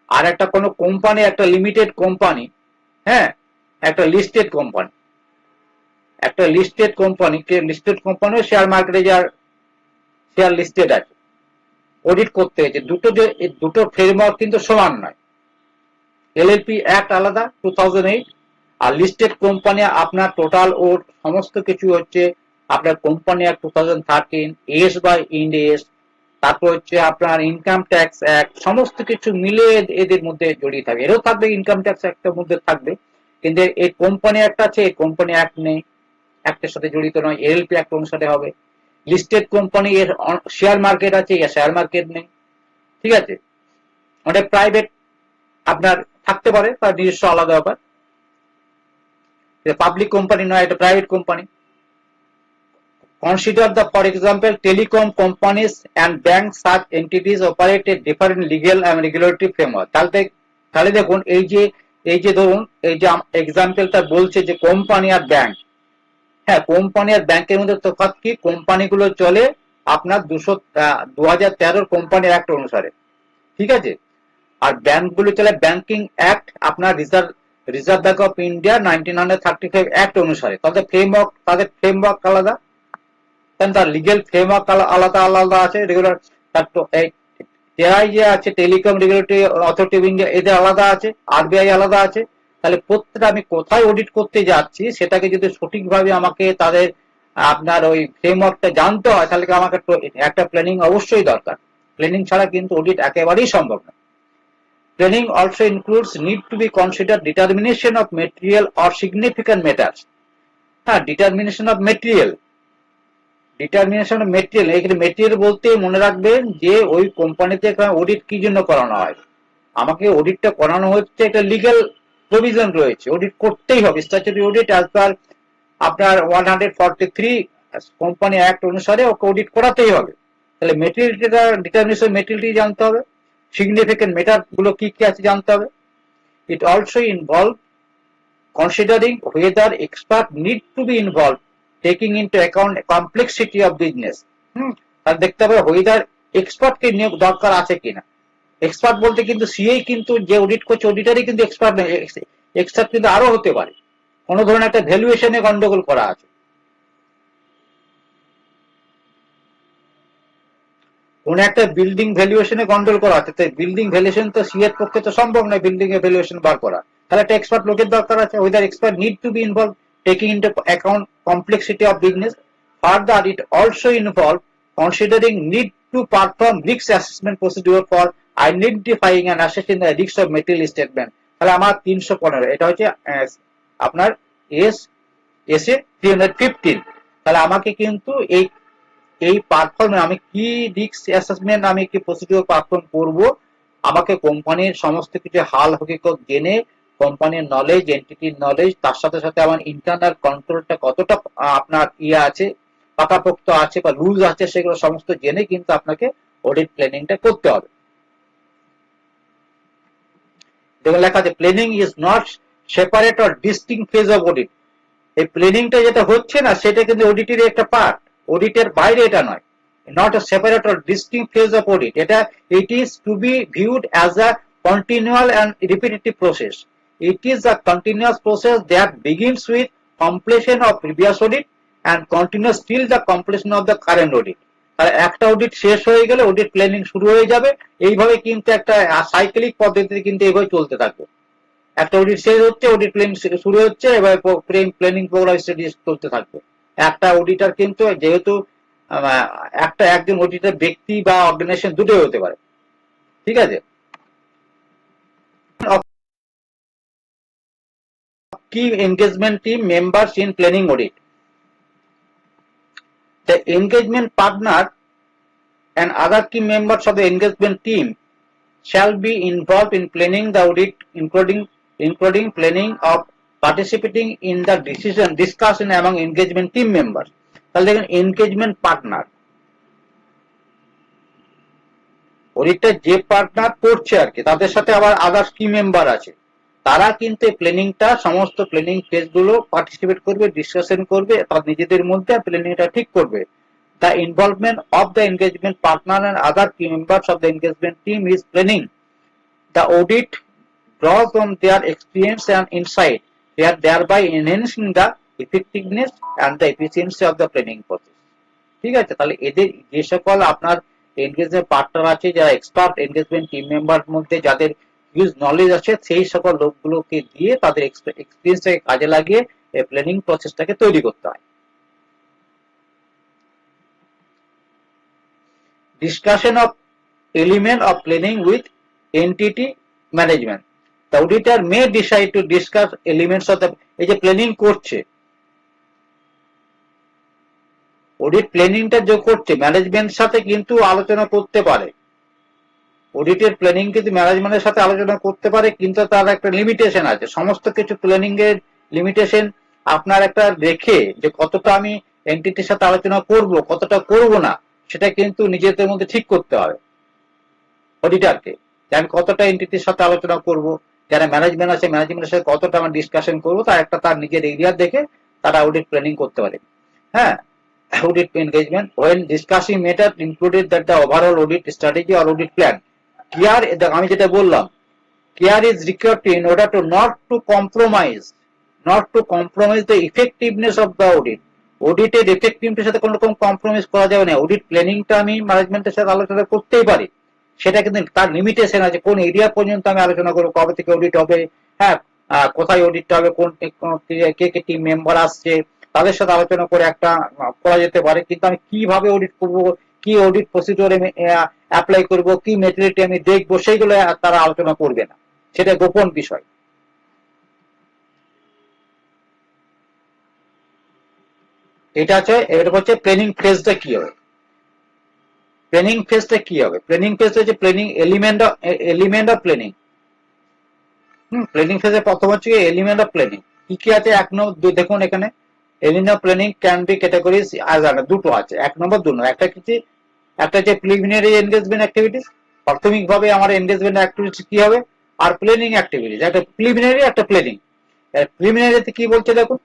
আর একটা কোনো কোম্পানি, একটা লিমিটেড কোম্পানি, হ্যাঁ, একটা লিস্টেড কোম্পানি, একটা লিস্টেড কোম্পানি শেয়ার মার্কেটে যার শেয়ার লিস্টেড আছে, অডিট করতে হয়েছে, দুটো ফ্রেমওয়ার্ক কিন্তু সমান নয়। এলএলপি অ্যাক্ট আলাদা 2008, আর লিস্টেড কোম্পানি আপনার টোটাল ওর সমস্ত কিছু হচ্ছে আপনার কোম্পানি অ্যাক্ট 2013, এস বা ইন্ড এস, তারপর হচ্ছে আপনার ইনকাম ট্যাক্স অ্যাক্ট, সমস্ত কিছু মিলে এদের মধ্যে জড়িয়ে থাকে। এরও থাকবে ইনকাম ট্যাক্স অ্যাক্টের মধ্যে থাকবে, কিন্তু এই কোম্পানি অ্যাক্ট আছে, এই কোম্পানি অ্যাক্ট নেই, অ্যাক্টের সাথে জড়িত নয়, এলএলপি অ্যাক্ট অনুসারে হবে। লিস্টেড কোম্পানি এর শেয়ার মার্কেট আছে, শেয়ার মার্কেট নেই। ঠিক আছে, ওটা প্রাইভেট আপনার থাকতে পারে, তার নিজস্ব আলাদা ব্যাপার, পাবলিক কোম্পানি নয়, এটা private company. Consider the, for example, telecom companies and banks, such entities operate a different legal and regulatory framework। তাহলে দেখুন এই যে ধরুন এই যে এক্সাম্পলটা বলছে যে কোম্পানি আর ব্যাংক, হ্যাঁ, কোম্পানি আর ব্যাংকের মধ্যে তফাৎ কি, কোম্পানিগুলো চলে আপনার 2013 কোম্পানি অ্যাক্ট অনুসারে, ঠিক আছে, আর ব্যাংকগুলো চলে ব্যাংকিং অ্যাক্ট আপনার reserve bank of India 1935 act অনুসারে। তাদের ফ্রেমওয়ার্ক আলাদা, তার লিগেল ফ্রেমওয়ার্ক আলাদা আলাদা আছে। রেগুলার তার টেআই যে আছে, telecom regulatory authority of India, এদের আলাদা আছে, আরবিআই আলাদা আছে। তাহলে প্রত্যেকটা আমি কোথায় অডিট করতে যাচ্ছি সেটাকে যদি সঠিকভাবে আমাকে তাদের আপনার ওই ফ্রেমওয়ার্কটা জানতে হয়, তাহলে আমাকে একটা প্ল্যানিং অবশ্যই দরকার। প্ল্যানিং ছাড়া কিন্তু অডিট একেবারেই সম্ভব না। Planning also includes need to be considered determination of material or significant matters। হ্যাঁ, ডিটারমিনেশন অফ মেটেরিয়াল, এখানে মেটেরিয়াল বলতে মনে রাখবেন যে ওই কোম্পানিতে অডিট কি জন্য করানো হয়। আমাকে অডিটটা করানো হচ্ছে, একটা লিগ্যাল প্রভিশন রয়েছে, অডিট করতেই হবে, স্ট্যাচুটরি অডিট অ্যাজ পার আপনার 143 কোম্পানি অ্যাক্ট অনুসারে ওকে অডিট করাতেই হবে। তাহলে মেটেরিয়ালিটিটা ডিটারমিনেশন মেটেরিয়ালিটি জানতে হবে, সিগনিফিকেন্ট মেটার গুলো কি কি আছে জানতে হবে। ইট also involve considering whether expert need to be involved, taking into account complexity of business. আর দেখতে হবে whether expert কে নিয়োগ দরকার আছে কিনা। এক্সপার্ট বলতে কিন্তু সিএই কিন্তু যে অডিট করছে অডিটারই কিন্তু এক্সপার্ট নয়, এক্সপার্ট কিন্তু আরো হতে পারে, কোন ধরনের একটা ভ্যালুয়েশনে গন্ডগোল করা আছে। কোন একটা বিল্ডিং ভ্যালুয়েশনে গন্ডগোল করা আছে, তাই বিল্ডিং ভ্যালুয়েশন তো সি এর পক্ষে তো সম্ভব নয় বিল্ডিং এর ভ্যালুয়েশন বার করা, তাহলে একটা এক্সপার্ট লোকের দরকার আছে। Whether expert need to be involve taking into account complexity of business. Further it also involve considering need to perform risk assessment procedure for identifying and assessing the risk of material statement. তাহলে আমার 315 এটা হচ্ছে আপনার S A 315। তাহলে আমাকে কিন্তু এই perform আমি কি রিস্ক অ্যাসেসমেন্ট আমি কি প্রসিডিউর পারফর্ম করব, আমাকে কোম্পানির সমস্ত কিছু হাল হকিকত জেনে কোম্পানির নলেজ, এন্টিটির নলেজ, তার সাথে সাথে আমার ইন্টারনাল কন্ট্রোলটা কতটা আপনার আছে, পাকাপোক্ত আছে বা লুজ আছে, সেগুলো সমস্ত জেনে কিন্তু আপনাকে অডিট প্ল্যানিংটা করতে হবে। দেখুন লেখা আছে planning is not separate or distinct phase of audit. এই প্ল্যানিংটা যেটা হচ্ছে না সেটা কিন্তু অডিটের একটা পার্ট, অডিটের বাইরে এটা নয়, not a separate or distinct phase of audit. It is to be viewed as a continual and repetitive process. It is a continuous process that begins with completion of previous audit and continues till the completion of the current audit. আর একটা audit শেষ হয়ে গেলে audit planning শুরু হয়ে যাবে, এইভাবে কিন্তু একটা সাইক্লিক পদ্ধতিতে কিন্তু এইভাবে চলতে থাকবে। একটা অডিট শেষ হচ্ছে, অডিট প্ল্যানিং শুরু হচ্ছে, এবার প্ল্যানিং প্রোগ্রাম স্টাডি চলতে থাকবে। একটা অডিটার কিন্তু যেহেতু একজন অডিটার ব্যক্তি বা অর্গানাইজেশন দুটোই হতে পারে, ঠিক আছে। কি engagement team members in planning audit, the engagement partner and other key members of the engagement team shall be involved in planning the audit, including planning of participating in the decision discussion among engagement team members. তাহলে দেখেন engagement partner, অডিটটা যে partner করছে আর কি, তাদের সাথে আবার others কি member আছে, তারা কিন্তু প্ল্যানিংটা সমস্ত প্ল্যানিং ফেজ গুলো পার্টিসিপেট করবে, ডিসকাশন করবে, তারা নিজেদের মধ্যে প্ল্যানিংটা ঠিক করবে। The involvement of the engagement partner and other key members of the engagement team is planning. The audit draws on their experience and insight, thereby enhancing the effectiveness and the efficiency of the planning process. ঠিক আছে, তাহলে এদের যে সকল আপনার engagement partner আছে, যারা expert engagement team member মধ্যে যাদের হিউজ নলেজ আছে, সেই সকল লোকগুলোকে দিয়ে তাদের এক্সপিরিয়েন্সটাকে কাজে লাগিয়ে এই প্ল্যানিং প্রসেসটাকে তৈরি করতে হয়। Discussion of element of planning with entity management. The auditor may decide to discuss elements of the এই যে প্ল্যানিং করছে, অডিট প্ল্যানিংটা যে করছে ম্যানেজমেন্ট সাথে কিন্তু আলোচনা করতে পারে, অডিটের প্ল্যানিং কিন্তু ম্যানেজমেন্টের সাথে আলোচনা করতে পারে, কিন্তু তার একটা লিমিটেশন আছে। সমস্ত কিছু প্ল্যানিং এর লিমিটেশন আপনার একটা রেখে যে কতটা আমি এন্টিটির সাথে আলোচনা করব, কতটা করব না, সেটা কিন্তু নিজেদের মধ্যে ঠিক করতে হবে অডিটারকে, যে আমি কতটা এন্টিটির সাথে আলোচনা করব, যারা ম্যানেজমেন্ট আছে ম্যানেজমেন্টের সাথে কতটা আমরা ডিসকাশন করবো, তার একটা তার নিজের এরিয়া দেখে তারা অডিট প্ল্যানিং করতে পারে। হ্যাঁ, audit engagement when discussing matter included that the overall audit strategy or audit plan, care আমি যেটা বললাম, care is required in order to not to compromise the effectiveness of the audit. অডিটের এফেক্টিভনেসের সাথে কোনো রকম কম্প্রোমাইজ করা যাবে না। অডিট প্ল্যানিংটা আমি ম্যানেজমেন্টের সাথে আলোচনা করতেই পারি, সেটা কিন্তু তার লিমিটেশন আছে, কোন এরিয়া পর্যন্ত আমি আলোচনা করবো, কবে থেকে অডিট হবে, হ্যাঁ কোথায় অডিটটা হবে, কোন কে কে টিম মেম্বার আসছে, তাদের সাথে আলোচনা করে একটা করা যেতে পারে। কিন্তু আমি কিভাবে অডিট করব, কি অডিট প্রসিডিউর আমি অ্যাপ্লাই করব, কি মেটেরিয়ালিটি আমি দেখবো, সেইগুলো তারা আলোচনা করবে না, সেটা গোপন বিষয়। এটা হচ্ছে প্ল্যানিং ফেজটা কি হবে। প্ল্যানিং ফেজটা কি হবে, প্ল্যানিং ফেজটা হচ্ছে planning element of planning. Planning ফেজে প্রথম হচ্ছে এলিমেন্ট অফ প্ল্যানিং। কি কি আছে, এক নম্বর দেখুন এখানে, element of planning can be categories দুটো আছে, এক নম্বর 2 নম্বর। একটা কিছু একটা যে প্রিলিমিনারি এনগেজমেন্ট অ্যাক্টিভিটিস, প্রাথমিকভাবে আমার এনগেজমেন্ট অ্যাক্টিভিটিস কি হবে, আর প্ল্যানিং অ্যাক্টিভিটিস, একটা প্রিলিমিনারি একটা প্ল্যানিং। প্রিলিমিনারিতে কি বলছে দেখুন,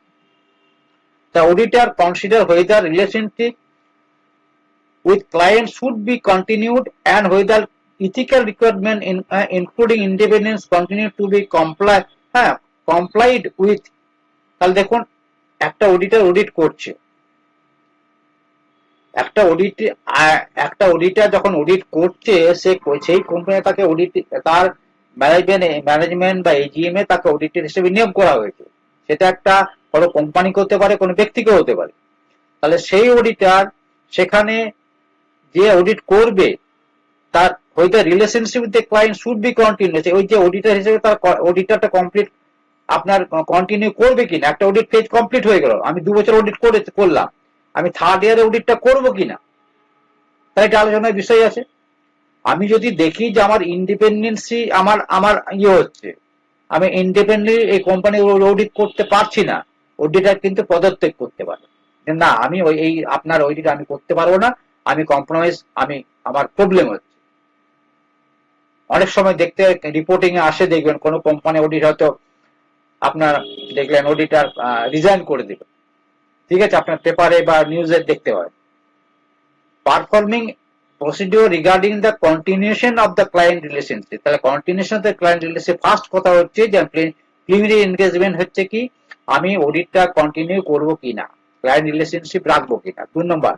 the auditor consider whether relationship with client should be continued and whether ethical requirement including independence continue to be complied with। তাহলে দেখুন, একটা অডিটর অডিট করছে, একটা অডিটর যখন অডিট করছে, সেই কোম্পানি তাকে অডিট, তার ম্যানেজমেন্ট বা এজিএম এ তাকে অডিটর হিসেবে নিয়োগ করা হয়েছে। সেটা একটা কোনো কোম্পানি হতে পারে, কোনো ব্যক্তিকে হতে পারে। তাহলে সেই অডিটর সেখানে যে অডিট করবে, তার হয়তো relationship with the client should be continuous, ওই যে অডিটর হিসেবে তার অডিটরটা কমপ্লিট আপনার কন্টিনিউ করবে কিনা। একটা অডিট ফেজ কমপ্লিট হয়ে গেল, আমি 2 বছর অডিট করলাম, আমি থার্ড ইয়ারে অডিটটা করবো কিনা, তাই এটা আলোচনার বিষয় আছে। আমি যদি দেখি যে আমার ইন্ডিপেন্ডেন্সি আমার আমার হচ্ছে, আমি ইন্ডিপেন্ডেন্টলি এই কোম্পানি অডিট করতে পারছি না, অডিটর কিন্তু পদত্যাগ করতে পারে যে না, আমি এই আপনার অডিট আমি করতে পারবো না, আমি কম্প্রোমাইজ, আমার প্রবলেম হচ্ছে। অনেক সময় দেখতে রিপোর্টিং এ আসে, দেখবেন কোন কোম্পানি অডিট হয়তো আপনার দেখলেন অডিটর রিজাইন করে দিল, ঠিক আছে, আপনার পেপারে বা নিউজে দেখতে হয়। Performing procedure regarding the continuation of the client relationship, তাহলে continuation of the client relationship, first কথা হচ্ছে যে প্রিলিমিনারি এনগেজমেন্ট হচ্ছে কি, আমি অডিটটা কন্টিনিউ করব কিনা, ক্লায়েন্ট রিলেশনশিপ রাখবো কিনা। 2 নম্বর,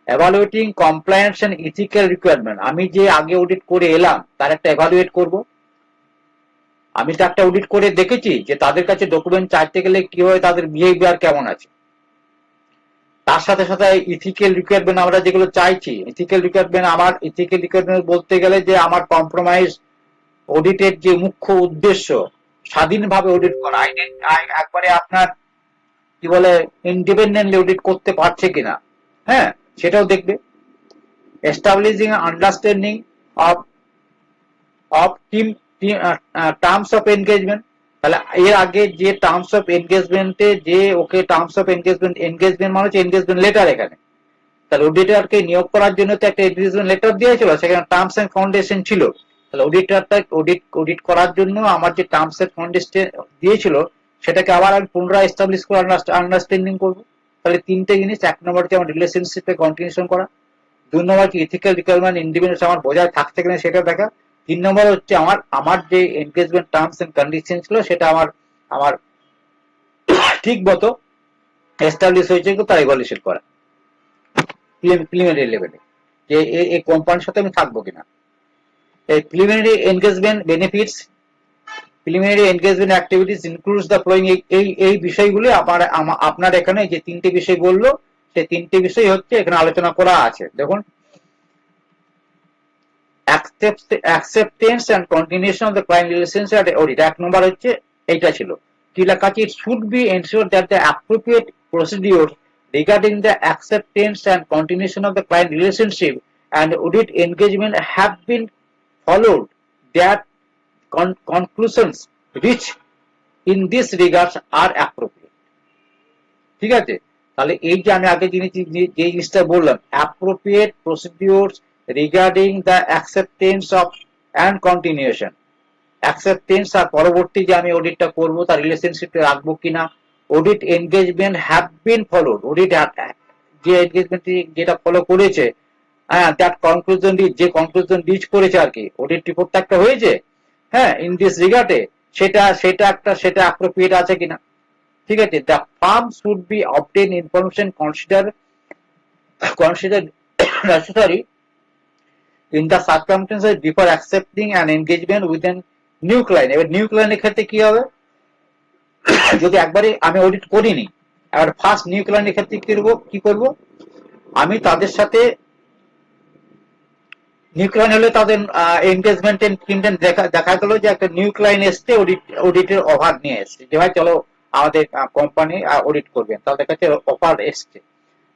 এভালুয়েটিং কমপ্লায়েন্স এন্ড ইথিক্যাল রিকোয়ারমেন্ট, আমি যে আগে অডিট করে এলাম তার একটা এভালুয়েট করব। আমি তো একটা অডিট করে দেখেছি যে তাদের কাছে ডকুমেন্ট চাইতে গেলে কি হয়, তাদের বিহেভিয়ার কেমন আছে। তার সাথে সাথে ইথিক্যাল রিকোয়ারমেন্ট আমরা যেগুলো চাইছি, ইথিক্যাল রিকোয়ারমেন্ট বলতে গেলে যে আমার কম্প্রোমাইজ অডিটের যে মুখ্য উদ্দেশ্য, স্বাধীনভাবে অডিট করা, একবারে আপনার কি বলে ইন্ডিপেন্ডেন্টলি অডিট করতে পারছে কিনা, হ্যাঁ, সেটাও দেখবে। Establishing understanding of of team terms of engagement, তাহলে এর আগে যে টার্মস অফ এনগেজমেন্টে যে ওকে টার্মস অফ এনগেজমেন্ট মানে হচ্ছে এনগেজমেন্ট লেটার। এখানে তাহলে অডিটরকে নিয়োগ করার জন্য তো একটা এনগেজমেন্ট লেটার দিয়েছিল, সেখানে টার্মস এন্ড ফাউন্ডেশন ছিল। তাহলে অডিটরটা অডিট করার জন্য আমার যে টার্মস এন্ড ফাউন্ডেশন দিয়েছিল সেটাকে আবার আমি পুনরায় এস্টাবলিশ করে আন্ডারস্ট্যান্ডিং করবো। তাহলে 3টে জিনিস, 1 নম্বর হচ্ছে আমার রিলেশনশিপে কন্টিনিউশন করা, 2 নম্বর কি ইথিক্যাল রিকোয়ারমেন্ট ইন্ডিপেন্ডেন্স আমার বজায় থাকছে কিনা সেটা দেখা, 3 নম্বর হচ্ছে আমার যে এনগেজমেন্ট টার্মস এন্ড কন্ডিশন ছিল সেটা আমার ঠিক মতো এস্টাবলিশ হয়েছে কিন্তু তার ইভালুয়েশন করা প্রিলিমিনারি লেভেলে, যে এই কোম্পানির সাথে আমি থাকবো কিনা। এই preliminary engagement benefits, preliminary engagement activities includes the following, এই বিষয়গুলি আপনার এখানে যে 3টে বিষয় বললো, সেই 3টে বিষয় হচ্ছে এখানে আলোচনা করা আছে। দেখুন, acceptance and continuation of the client relationship at audit, 1 নম্বর হচ্ছে এইটা ছিল কি লেখা আছে, it should be ensured that the appropriate procedures regarding the acceptance and continuation of the client relationship and audit engagement have been followed, that conclusions reached in this regards are appropriate। ঠিক আছে, তাহলে এই যে আমি আগে যে জিনিসটা বললাম, appropriate procedures regarding the acceptance of and continuation, acceptance আর পরবর্তী যে আমি অডিটটা করব তার রিলেশনশিপে রাখবো কিনা, audit engagement have been followed, audit যে এনগেজমেন্ট যেটা ফলো করেছে, হ্যাঁ, দ্যাট কনক্লুশন যে কনক্লুশন রিচ করেছে আর কি, অডিট রিপোর্টটা একটা হয়েছে, হ্যাঁ, ইন দিস রিগার্ডে সেটা অ্যাপ্রোপ্রিয়েট আছে কিনা। ঠিক আছে, the farm should be obtain information consider necessary in the circumstances before accepting an engagement with a new client। এবার নিউ ক্লায়েন্টের ক্ষেত্রে কি হবে, যদি একবারে আমি অডিট করিনি, এবার ফার্স্ট নিউ ক্লায়েন্টের ক্ষেত্রে কি করব, আমি তাদের সাথে নিউ ক্লায়েন্ট হলে তাদের এনগেজমেন্ট দেখা গেল যে একটা নিউ ক্লায়েন্ট এসছে, অডিটের অফার নিয়ে এসছে যে ভাই চলো আমাদের কোম্পানি অডিট করবেন, তাদের কাছে অফার এসছে।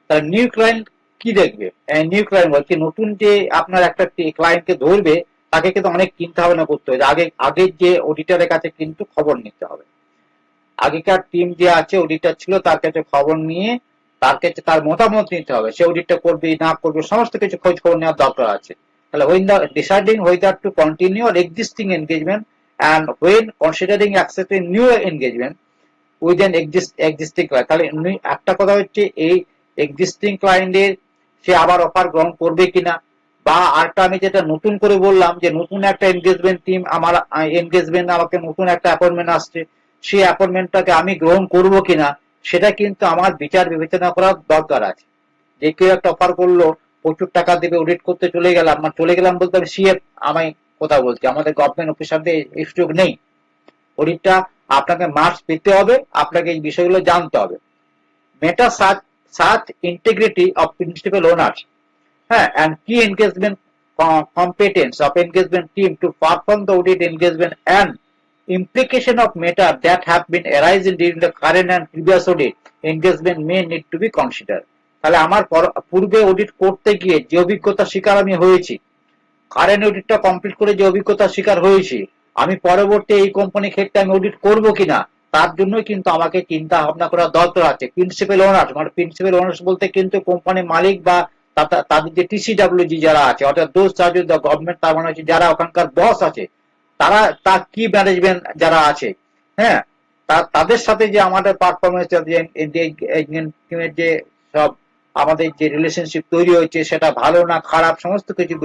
তাহলে নিউ ক্লায়েন্ট কি দেখবে, নিউ ক্লায়েন্ট বলছে নতুন যে আপনার একটা ক্লায়েন্টকে ধরবে তাকে কিন্তু অনেক চিন্তা ভাবনা করতে হবে, আগের যে অডিটরের কাছে কিন্তু খবর নিতে হবে, আগেকার টিম যে আছে অডিটর ছিল তার কাছে খবর নিয়ে তার মতামত নিতে হবে, সে অডিটটা করবে না করবে সমস্ত কিছু খোঁজ খবর নেওয়ার দরকার আছে। তাহলে when the deciding whether to continue or existing engagement and when considering accepting new engagement with an existing client, তাহলে একটা কথা হচ্ছে এই এক্সিস্টিং ক্লায়েন্টের সে আবার অফার গ্রহণ করবে কিনা, বা আরটা আমি যেটা নতুন করে বললাম যে নতুন একটা এনগেজমেন্ট টিম আমার এনগেজমেন্ট আমাকে নতুন একটা অ্যাপয়েন্টমেন্ট আসছে, সেই অ্যাপয়েন্টমেন্টটাকে আমি গ্রহণ করব কিনা সেটা কিন্তু আমার বিচার বিবেচনা করার দরকার আছে। যে কেউ একটা অফার করলো, প্রচুর টাকা দেবে, অডিট করতে চলে গেলাম বলতে আমি সিএফ আমি কথা বলছি, আমাদের গভর্নমেন্ট অফিসারদের এই সুযোগ নেই। অডিটটা আপনাকে মার্কস পেতে হবে, আপনাকে এই বিষয়গুলো জানতে হবে। Matter such integrity of principal owners, হ্যাঁ, and key engagement competence of engagement team to perform the audit engagement and implication of matter that have been arising during the current and previous audit engagement may need to be considered। তাহলে আমার পূর্বে audit করতে গিয়ে যে অভিজ্ঞতা শিকার আমি হয়েছি, কারেন্ট অডিটটা কমপ্লিট করে যে অভিজ্ঞতা শিকার হয়েছি, আমি পরবর্তী এই কোম্পানির ক্ষেত্রে আমি অডিট করব কিনা তার জন্যই কিন্তু আমাকে চিন্তা ভাবনা করার দরকার আছে। প্রিন্সিপাল ওনার্স মানে প্রিন্সিপাল ওনার্স বলতে কিন্তু কোম্পানির মালিক বা তাদের যে টিসিডব্লিউজি যারা আছে, অর্থাৎ দোজ চার্জ দ্য গভর্নমেন্ট, তার মানে হচ্ছে যারা ওখানকার বস আছে, তার কি ম্যানেজমেন্ট যারা আছে, হ্যাঁ, তাদের সাথে যে আমাদের পারফরমেন্স যে সব আমাদের যে রিলেশনশিপ তৈরি হয়েছে সেটা ভালো না খারাপ সমস্ত কিছু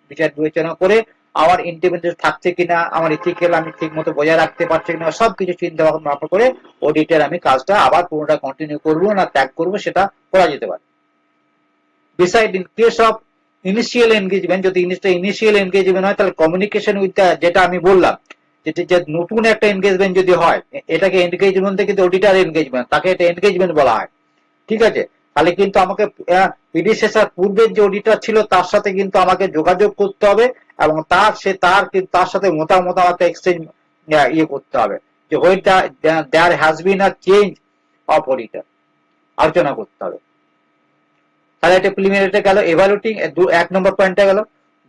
বিচার বিবেচনা করে আমার ইন্ডিপেন্ডেন্স থাকছে কিনা, আমার ইথিক্যাল আমি ঠিক মতো বজায় রাখতে পারছি কিনা, সবকিছু চিন্তা ভাবনা করে অডিটের আমি কাজটা আবার পুরোটা কন্টিনিউ করবো না ত্যাগ করবো সেটা করা যেতে পারে। Beside in case of initial engagement, যদি ইনিশিয়াল এনগেজমেন্ট হয় তাহলে কমিউনিকেশন উইথ যেটা আমি বললাম যে নতুন একটা এনগেজমেন্ট যদি হয়, এটাকে এনগেজমেন্ট থেকে অডিটার এনগেজমেন্ট, তাকে এটা এনগেজমেন্ট বলা হয়, ঠিক আছে। তাহলে কিন্তু আমাকে প্রিডিসেসর পূর্বের যে অডিটার ছিল তার সাথে কিন্তু আমাকে যোগাযোগ করতে হবে এবং তার সাথে মতামত আমাকে এক্সচেঞ্জ করতে হবে যে there has been a change of auditor, আলোচনা করতে হবে। তাহলে এটা প্রিলিমিনারিটা গেল। এভালুয়েটিং এক নম্বর পয়েন্টটা গেল।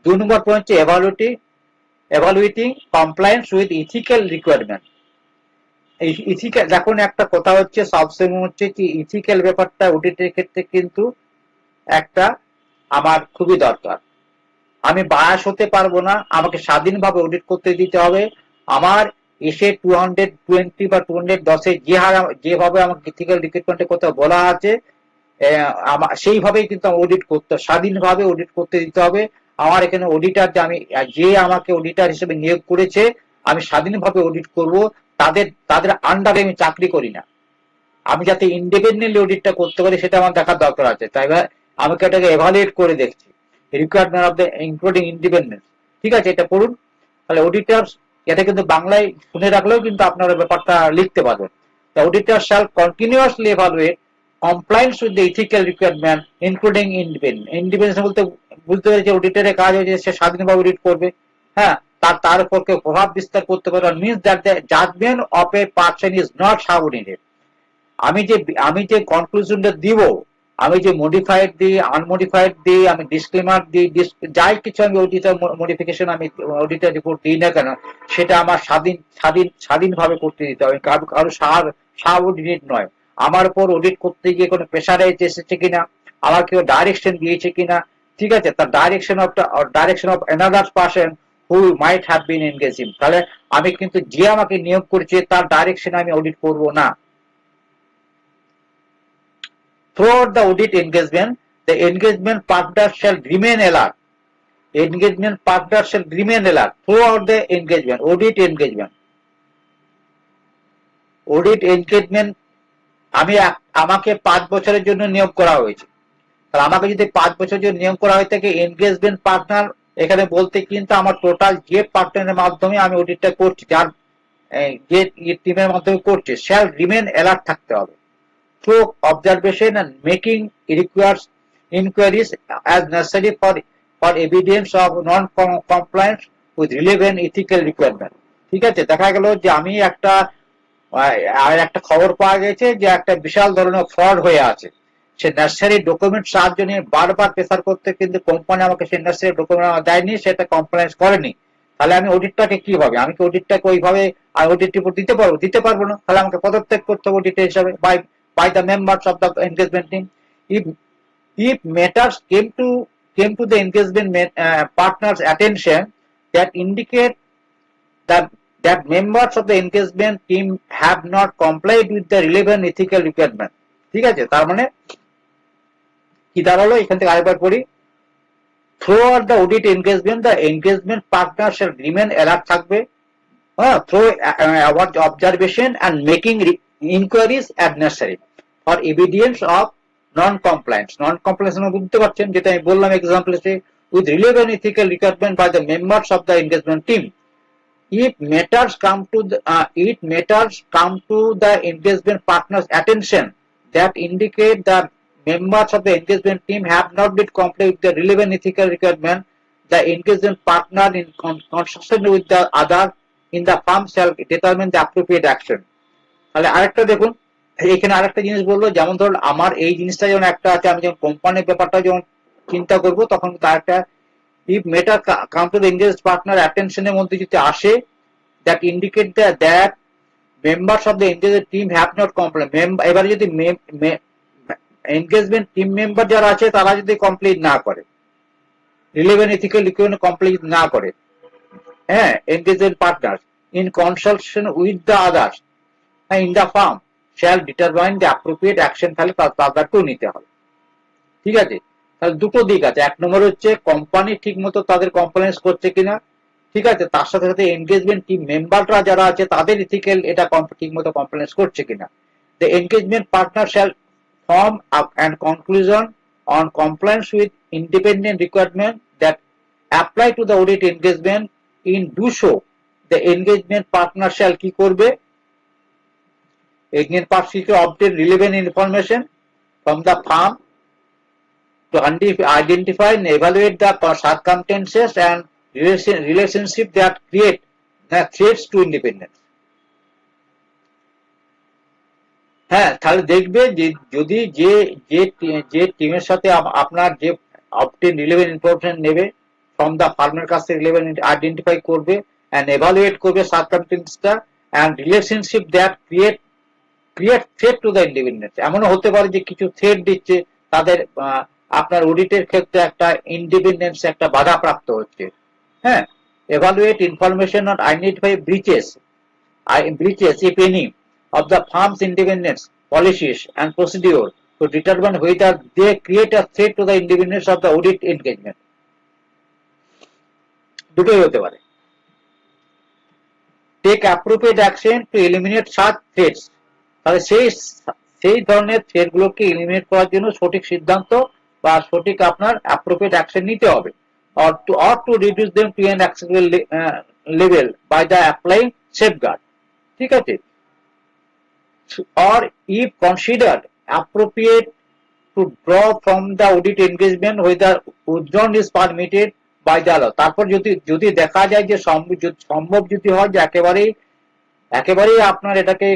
2 নম্বর পয়েন্ট হচ্ছে এভালুয়েটিং কমপ্লায়েন্স উইথ ইথিক্যাল রিকোয়ারমেন্ট। এই ইথিক্যাল, দেখুন একটা কথা হচ্ছে সবসময় হচ্ছে কি ইথিক্যাল ব্যাপারটা অডিটের ক্ষেত্রে কিন্তু একটা আমার খুবই দরকার। আমি বায়াস হতে পারবো না, আমাকে স্বাধীনভাবে অডিট করতে দিতে হবে। আমার এসে 220 বা 210 যেভাবে আমাকে ইথিক্যাল রিক্রুটমেন্টের কথা বলা আছে সেইভাবেই কিন্তু অডিট করতে, স্বাধীনভাবে অডিট করতে দিতে হবে। আমার এখানে অডিটার যে আমাকে অডিটার হিসেবে নিয়োগ করেছে আমি স্বাধীনভাবে অডিট করব, তাদের আন্ডারে আমি চাকরি করি না। আমি যাতে ইন্ডিপেন্ডেন্টলি অডিটটা করতে পারি সেটা আমার দেখার দরকার আছে। তাই আমাকে এটাকে এভালুয়েট করে দেখছি, requirement of the including independence, ঠিক আছে, এটা পড়ুন। তাহলে অডিটার, এটা কিন্তু বাংলায় শুনে রাখলেও কিন্তু আপনারা ব্যাপারটা লিখতে পারবেন। The auditor shall continuously evaluate compliance with the ethical requirement including independence। Independence বলতে বুঝতে পেরেছি অডিটরের কাজ হচ্ছে সে স্বাধীনভাবে অডিট করবে, হ্যাঁ, তার উপর কেউ প্রভাব বিস্তার করতে পারে। Means that the judgement of a person is not subordinate. আমি যে কনক্লুশনটা দিব, আমি যে মডিফাইড দিই আনমডিফাইড দিই, আমি ডিসক্লেমার দিই, যাই কিছু আমি অডিটার মডিফিকেশন আমি অডিটার রিপোর্ট দিই না কেন সেটা আমার স্বাধীনভাবে করতে দিতে হবে, কারো সাবঅর্ডিনেট নয়। আমার উপর অডিট করতে গিয়ে কোনো প্রেশারাইজ এসেছে কিনা, আমার কেউ ডাইরেকশন দিয়েছে কিনা, ঠিক আছে, তার direction of another person who might have been engaging. তাহলে আমি কিন্তু যে আমাকে নিয়োগ করেছে তার ডাইরেকশন আমি অডিট করব না। Throughout the audit engagement, the engagement partner shall remain alert. Engagement partner shall remain alert throughout the engagement, audit engagement. Audit engagement আমাকে 5 বছরের জন্য নিয়োগ করা হয়েছে। তাহলে আমাকে যদি 5 বছরের জন্য নিয়োগ করা হয়ে থাকে, এনগেজমেন্ট পার্টনার এখানে বলতে কিন্তু আমার টোটাল যে পার্টনারের মাধ্যমে আমি অডিটটা করছি, যার যে টিমের মাধ্যমে করছে, শ্যাল রিমেন অ্যালার্ট থাকতে হবে। Through observation and making requires inquiries as necessary for evidence of non-compliance with relevant ethical requirement। ঠিক আছে, দেখা গেল যে আমি একটা খবর পাওয়া গেছে যে একটা বিশাল ধরনের ফ্রড হয়ে আছে, সে নেসেসারি ডকুমেন্ট সাহায্য নিয়ে বারবার প্রেসার করতে কিন্তু কোম্পানি আমাকে সে নেসেসারি ডকুমেন্ট দেয়নি, সেটা কমপ্লায়েন্স করেনি। তাহলে আমি অডিটটাকে কিভাবে, ওইভাবে অডিট রিপোর্ট দিতে পারবো না। তাহলে আমাকে পদত্যাগ করতে হবে অডিটর হিসাবে, বা by the members of the engagement team. If matters came to the engagement partner's attention that indicate that members of the engagement team have not complied with the relevant ethical requirement. ঠিক আছে, তার মানে কি দাঁড়ালো এখান থেকে আরেকবার পড়ি। Throughout the audit engagement, the engagement partner shall remain alert থাকবে through our observation and making inquiries as necessary for evidence of non-compliance. Non-compliance বুঝতে পারছেন, যেটা আমি বললাম example with relevant ethical requirement by the members of the engagement team. If matters come to the engagement partner's attention that indicate that members of the engagement team have not been complied with the relevant ethical requirement, the engagement partner in consultation with the other in the firm shall determine the appropriate action. তাহলে আরেকটা দেখুন, এখানে আরেকটা জিনিস বললো, যেমন ধরুন আমার এই জিনিসটা যেমন একটা আছে, আমি যখন কোম্পানির ব্যাপারটা যখন চিন্তা করব তখন তার একটা if matter come to the engaged partner attention এর মধ্যে যদি আসে that indicate that members of the engaged team have not complied, এবারে যদি engagement team member যারা আছে তারা যদি কমপ্লিট না করে, relevant ethical requirement কমপ্লিট না করে, হ্যাঁ, engagement partners in consultation with the others in the firm shall determine the appropriate action, তাহলে তাদেরকেও নিতে হবে। ঠিক আছে, তাহলে দুটো দিক আছে, এক নম্বর হচ্ছে কোম্পানি ঠিক মতো তাদের কমপ্লায়েন্স করছে কিনা, ঠিক আছে, তার সাথে সাথে এনগেজমেন্ট টিম মেম্বাররা যারা আছে তাদের ইথিক্যাল এটা ঠিক মতো কমপ্লায়েন্স করছে কিনা। The engagement partner shall form up and conclusion on compliance with independent requirement that apply to the audit engagement. In do so the engagement partner shall কি করবে, এগেইন পার্টিকে obtain relevant information from the farm to identify and evaluate the circumstances and relationship that create threats to independence. হ্যাঁ, তাহলে দেখবে যে যদি যে টিমের সাথে আপনার যে obtain relevant information নেবে from the ফার্মের কাছ থেকে relevant আইডেন্টিফাই করবে and evaluate করবে circumstances and relationship that create threat to the independence. এমনও হতে পারে যে কিছু থ্রেট দিচ্ছে তাদের আপনার অডিটের ক্ষেত্রে একটা ইন্ডিপেন্ডেন্স একটা বাধা প্রাপ্ত হচ্ছে। হ্যাঁ, evaluate information on identify breaches if any of the firm's independence policies and procedure to determine whether they create a threat to the independence of the audit engagement. দুটোই হতে পারে। Take appropriate action to eliminate such threats. তাহলে সেই ধরনের threat গুলোকে eliminate করার জন্য সঠিক সিদ্ধান্ত বা সঠিক আপনার অ্যাপ্রোপ্রিয়েট অ্যাকশন নিতে হবে, or to reduce them to an acceptable level by the applying safeguard. ঠিক আছে, or if considered appropriate to draw from the audit engagement whether withdrawal is permitted by the law. তারপর যদি দেখা যায় যে সম্ভব যদি হয় যে একেবারেই আপনার এটাকে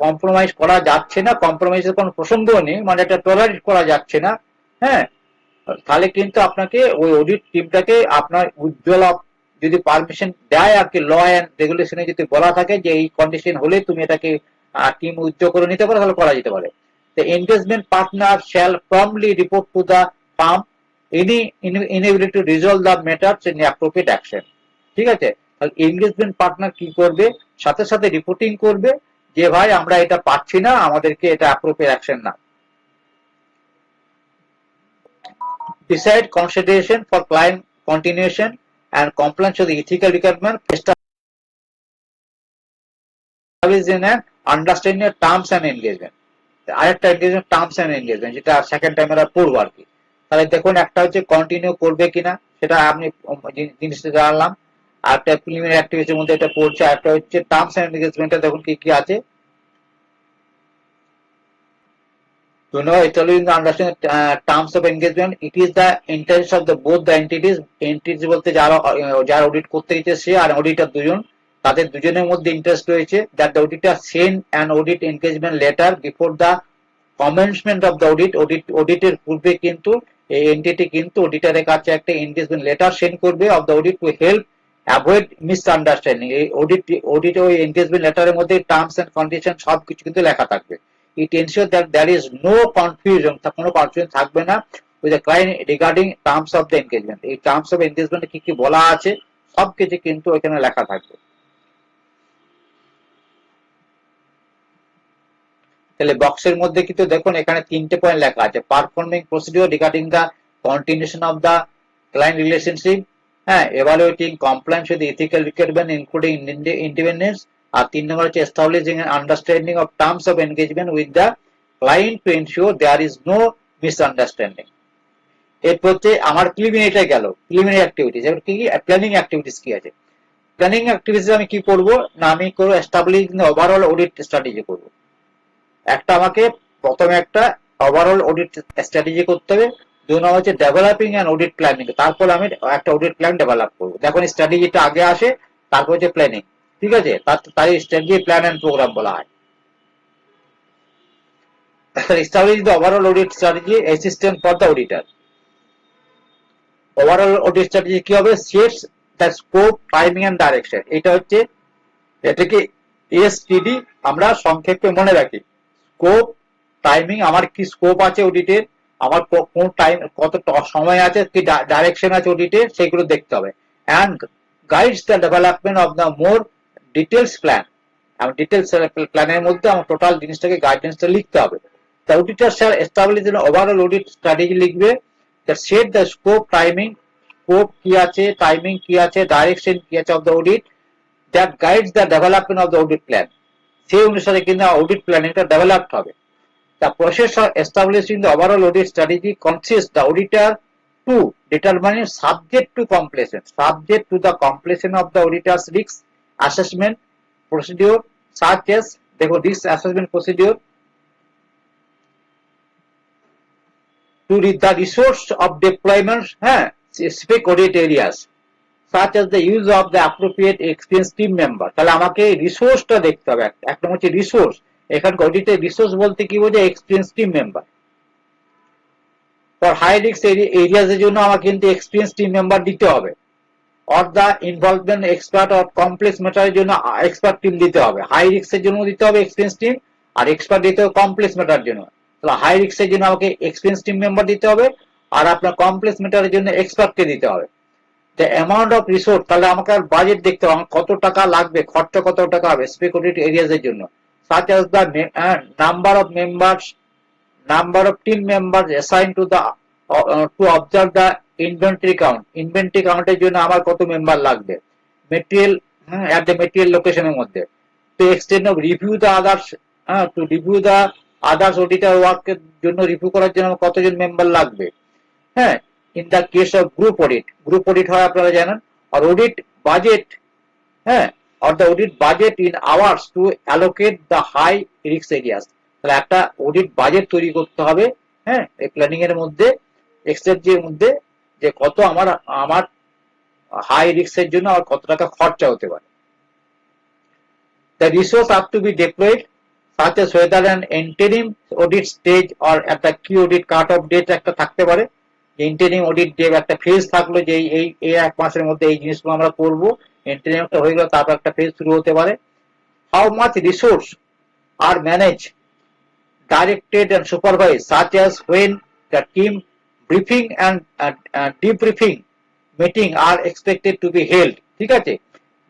কম্প্রোমাইজ করা যাচ্ছে না, কম্প্রোমাইজের কোনো প্রসঙ্গও নেই, মানে এটা টলারেট করা যাচ্ছে না, হ্যাঁ, তাহলে কিন্তু আপনাকে ওই অডিট টিমটাকে আপনার উইথড্রল যদি পারমিশন দেয় আর কি, ল অ্যান্ড রেগুলেশনে যদি বলা থাকে যে এই কন্ডিশন হলে তুমি এটাকে টিম উইথড্র করে নিতে পারো, তাহলে করা যেতে পারে। The engagement partner shall promptly report to the firm any inability to resolve the matters in appropriate action. ঠিক আছে, তাহলে এনগেজমেন্ট পার্টনার কি করবে, সাথে সাথে রিপোর্টিং করবে যে ভাই আমরা এটা পাচ্ছি না, আমাদেরকে এটা অ্যাপ্রোপ্রিয়েট অ্যাকশন না। Decide consideration for client continuation and compliance with the ethical requirement established in an understanding of terms and engagement. আরেকটা এনগেজমেন্ট টার্মস এন্ড এনগেজমেন্ট, যেটা সেকেন্ড টাইম আমরা পড়বো আর কি। তাহলে দেখুন, একটা হচ্ছে কন্টিনিউ করবে কিনা, সেটা আমি জিনিসটা জানলাম, আর একটা প্রিলিমিনারি অ্যাক্টিভিটির মধ্যে এটা পড়ছে, আর একটা হচ্ছে টার্মস এন্ড এনগেজমেন্টে দেখুন কি কি আছে। To know establishing the understanding terms of engagement, it is the interest of the both the entities বলতে যারা অডিট করতে গেছে আর অডিটর দুজন, তাদের দুজনের মধ্যে ইন্টারেস্ট রয়েছে that the auditor send an audit engagement letter before the commencement of the অডিটের পূর্বে কিন্তু এই এন্টিটি কিন্তু অডিটরের কাছে একটা এনগেজমেন্ট লেটার সেন্ড করবে of the audit to help avoid misunderstanding. এই অডিট ওই এনগেজমেন্ট লেটারের মধ্যে টার্মস এন্ড কন্ডিশন সবকিছু কিন্তু লেখা থাকবে, it ensures that there is no confusion, কোনো কনফিউশন থাকবে না with the client regarding terms of the engagement. এই terms of engagement কি কি বলা আছে সবকিছু কিন্তু এখানে লেখা থাকবে। তাহলে বক্সের মধ্যে কিন্তু দেখুন এখানে তিনটে পয়েন্ট লেখা আছে, performing procedure regarding the continuation of the client relationship, হ্যাঁ, evaluating compliance with ethical requirement including independence, আর 3 নম্বর হচ্ছে establishing and understanding of terms of engagement with the client to ensure there is no misunderstanding. এরপর হচ্ছে আমার প্রিলিমিনারিটা গেল, preliminary activities. এবার কি প্ল্যানিং অ্যাক্টিভিটিস কি আছে? প্ল্যানিং অ্যাক্টিভিটিস আমি কি করব না, আমি করব establishing the overall audit strategy করব। একটা আমাকে প্রথমে একটা ওভারঅল অডিট স্ট্র্যাটেজি করতে হবে, 2 নম্বর হচ্ছে ডেভেলপিং এন্ড অডিট প্ল্যানিং, তারপর আমি একটা অডিট প্ল্যান ডেভেলপ করবো। দেখুন স্ট্র্যাটেজিটা আগে আসে, তারপর হচ্ছে প্ল্যানিং, ঠিক আছে, তার স্ট্র্যাটেজি প্ল্যান এন্ড প্রোগ্রাম বলা হয়। establish the overall audit strategy assistant for the auditor. Overall audit strategy কি হবে? Sets the scope, timing and direction. এটা হচ্ছে, এটাকে এসটিডি আমরা সংক্ষেপে মনে রাখি। স্কোপ, টাইমিং, আমার কি স্কোপ আছে অডিটের, আমার কোন টাইম, কত সময় আছে, কি ডাইরেকশন আছে অডিটের, সেগুলো দেখতে হবে। And guides the development of the more details plan. আমার ডিটেলস প্ল্যানের মধ্যে আমার টোটাল জিনিসটাকে গাইডেন্সটা লিখতে হবে। The auditor shall establish an overall audit strategy লিখবে, that set the scope, timing, scope কি আছে, timing কি আছে, direction কি আছে of the audit, that guides the development of the audit plan. সেই অনুসারে কিন্তু audit plan এটা ডেভেলপড হবে। The process of establishing the overall audit strategy consists the auditor to determine subject to the completion of the auditor's risk assessment procedure, such as দেখো risk assessment procedure, to the resource of deployment, specific audit areas, such as the use of the appropriate experienced team member। তাহলে আমাকে রিসোর্সটা দেখতে হবে। একটা হচ্ছে resource, এখানে অডিটের resource বলতে কি বোঝায়? Experience team member. For high risk areas এর জন্য আমাকে কিন্তু এক্সপিরিয়েন্স টিম মেম্বার দিতে হবে। Or the involvement expert or complex ম্যাটারের জন্য এক্সপার্ট টিম দিতে হবে। হাই রিস্কের জন্য দিতে হবে এক্সপিরিয়েন্স টিম, আর এক্সপার্ট দিতে হবে কমপ্লেক্স ম্যাটারের জন্য। তাহলে হাই রিস্কের জন্য আমাকে এক্সপিরিয়েন্স টিম মেম্বার দিতে হবে, আর আপনার কমপ্লেক্স ম্যাটারের জন্য এক্সপার্টকে দিতে হবে। দ্য অ্যামাউন্ট অফ রিসোর্স, তাহলে আমাকে আর বাজেট দেখতে হবে, আমার কত টাকা লাগবে, খরচা কত টাকা হবে স্পেসিফিক অডিট এরিয়াজ এর জন্য। such as the number of members, number of team members assigned to the to observe the inventory count, inventory count এর জন্য আমার কত মেম্বার লাগবে, material at the material location এর মধ্যে, to extend of review the others, to review the others auditor work এর জন্য review করার জন্য কতজন মেম্বার লাগবে, হ্যাঁ। in the case of group audit হয় আপনারা জানেন, or audit budget, হ্যাঁ, or the audit budget in hours to allocate the high risk areas। তাহলে একটা অডিট বাজেট তৈরি করতে হবে, হ্যাঁ, এই প্ল্যানিং এর মধ্যে, এক্সেপ্টের মধ্যে, যে কত আমার হাই রিস্কের জন্য আর কত টাকা খরচা হতে পারে। The resource have to be deployed such as whether an interim audit stage or at the key audit cut off date একটা থাকতে পারে, যে ইন্টারিম অডিট যে একটা ফেজ থাকলো, যে এই এক মাসের মধ্যে এই জিনিসগুলো আমরা করবো, ইন্টারিমটা হয়ে গেল, তারপর একটা ফেজ শুরু হতে পারে। How much resource are managed, directed and supervised, such as when the team briefing and debriefing meeting are expected to be held। ঠিক আছে,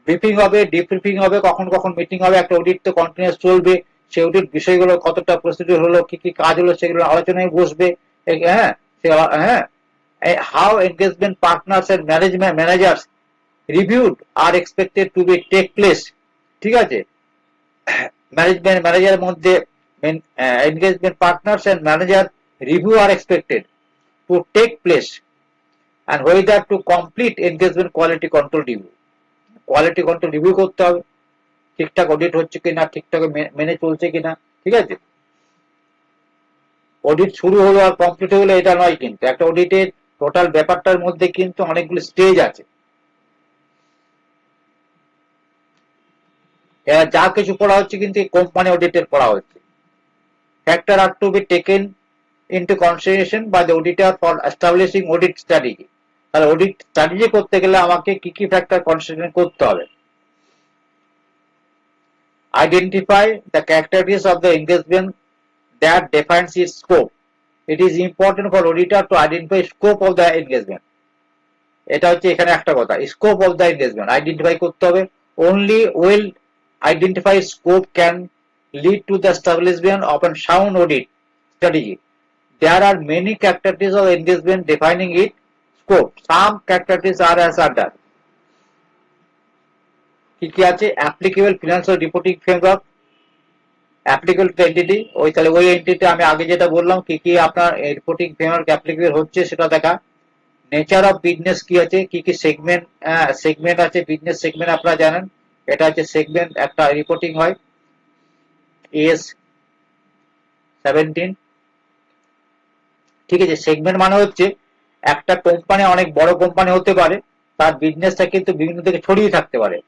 ব্রিফিং হবে, ডিব্রিফিং হবে, কখন কখন মিটিং হবে, একটা অডিট তো কন্টিনিউয়াস চলবে, সেই অডিট বিষয়গুলো কতটা প্রসিডিউর হলো, কি কি কাজ হলো, সেগুলো আলোচনায় বসবে, হ্যাঁ, হ্যাঁ। How engagement partners and managers reviewed are expected to be take place। ঠিক আছে, ম্যানেজারের মধ্যে engagement partners and manager review are expected to take place, and whether to complete engagement quality control review করতে হবে, ঠিকঠাক অডিট হচ্ছে কিনা, ঠিকঠাক মেনে চলছে কিনা। ঠিক আছে, অডিট শুরু হলো আর কমপ্লিট হলো এটা নয়, কিন্তু একটা অডিটের টোটাল ব্যাপারটার মধ্যে কিন্তু অনেকগুলো স্টেজ আছে। যা কিছু পড়া হচ্ছে কিন্তু কোম্পানি অডিটের পড়া হচ্ছে। Factor are to be taken into consideration by the auditor for establishing audit strategy. তাহলে অডিট স্ট্র্যাটেজি করতে গেলে আমাকে কি কি ফ্যাক্টর কনসিডার করতে হবে? Identify the characteristics of the engagement that defines its scope. It is important for auditor to identify scope of the engagement. এটা হচ্ছে এখানে একটা কথা, scope of the engagement identify করতে হবে. Only well identified scope can lead to the establishment of a sound audit strategy. There are many characteristics of engagement defining its scope. Some characteristics are as under. কি আছে? applicable financial reporting framework, applicable to entity, ওই তাহলে ওই entity আমি আগে যেটা বললাম কি আপনার রিপোর্টিং ফ্রেমওয়ার্ক অ্যাপ্লিকেবল হচ্ছে সেটা দেখা। নেচার অফ বিজনেস কি আছে, কি সেগমেন্ট আছে, বিজনেস সেগমেন্ট আপনারা জানেন, এটা হচ্ছে সেগমেন্ট একটা রিপোর্টিং হয় এস 17। ঠিক আছে, সেগমেন্ট মানে হচ্ছে একটা কোম্পানি অনেক বড় কোম্পানি হতে পারে, তার বিজনেসটা কিন্তু বিভিন্ন দিকে ছড়িয়ে থাকতে পারে।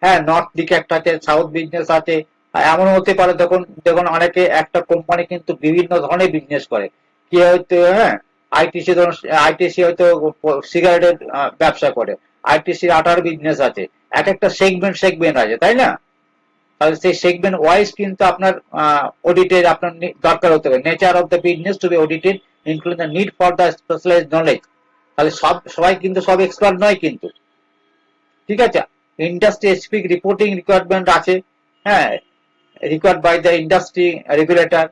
হ্যাঁ, নর্থ দিকে একটা আছে, সাউথ বিজনেস আছে, এমন হতে পারে দেখুন অনেকে একটা কোম্পানি কিন্তু বিভিন্ন ধরনের বিজনেস করে। কি হয়তো হ্যাঁ আইটিসি হয়তো সিগারেটের ব্যবসা করে, আইটিসির আটার বিজনেস আছে, এক একটা সেগমেন্ট আছে, তাই না? তাহলে সেই সেগমেন্ট ওয়াইজ কিন্তু আপনার অডিটের আপনার দরকার হতে পারে। Nature of the business to be audited including the need for the specialised knowledge. তাহলে সবাই কিন্তু সব এক্সপার্ট নয় কিন্তু, ঠিক আছে। ইন্ডাস্ট্রি স্পেসিফিক রিপোর্টিং রিকোয়ারমেন্ট আছে, হ্যাঁ, required by the industry regulator.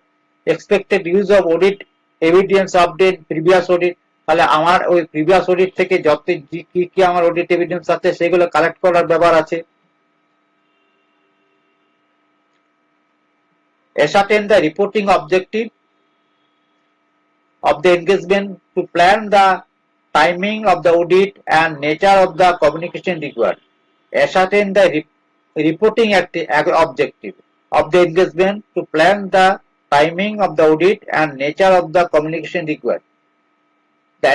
Expected use of audit evidence update previous audit, তাহলে আমার ওই প্রিভিয়াস অডিট থেকে যত কি আমার অডিট এভিডেন্স আছে সেগুলো কালেক্ট করার ব্যাপার আছে। ascertain the reporting objective of the engagement to plan the timing of the audit and nature of the communication required. Ascertain the reporting objective of the engagement to plan the timing of the audit and nature of the communication required. The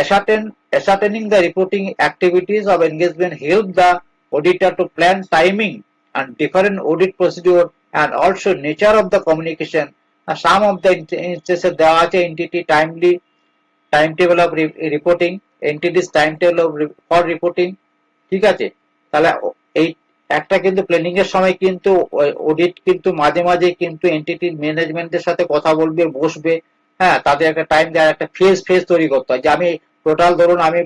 ascertaining the reporting activities of engagement help the auditor to plan timing and different audit procedure and also nature of the communication. Some of the instances there are entity timetable of reporting, entities timetable for reporting, ঠিক আছে। তাহলে এই একটা কিন্তু planning এর সময় কিন্তু audit কিন্তু মাঝে মাঝে কিন্তু এন্টিটির ম্যানেজমেন্টের সাথে কথা বলবে, বসবে, হ্যাঁ, তাদের একটা টাইম দেওয়ার একটা ফেজ তৈরি করতে হয় যে আমি টোটাল ধরুন আমি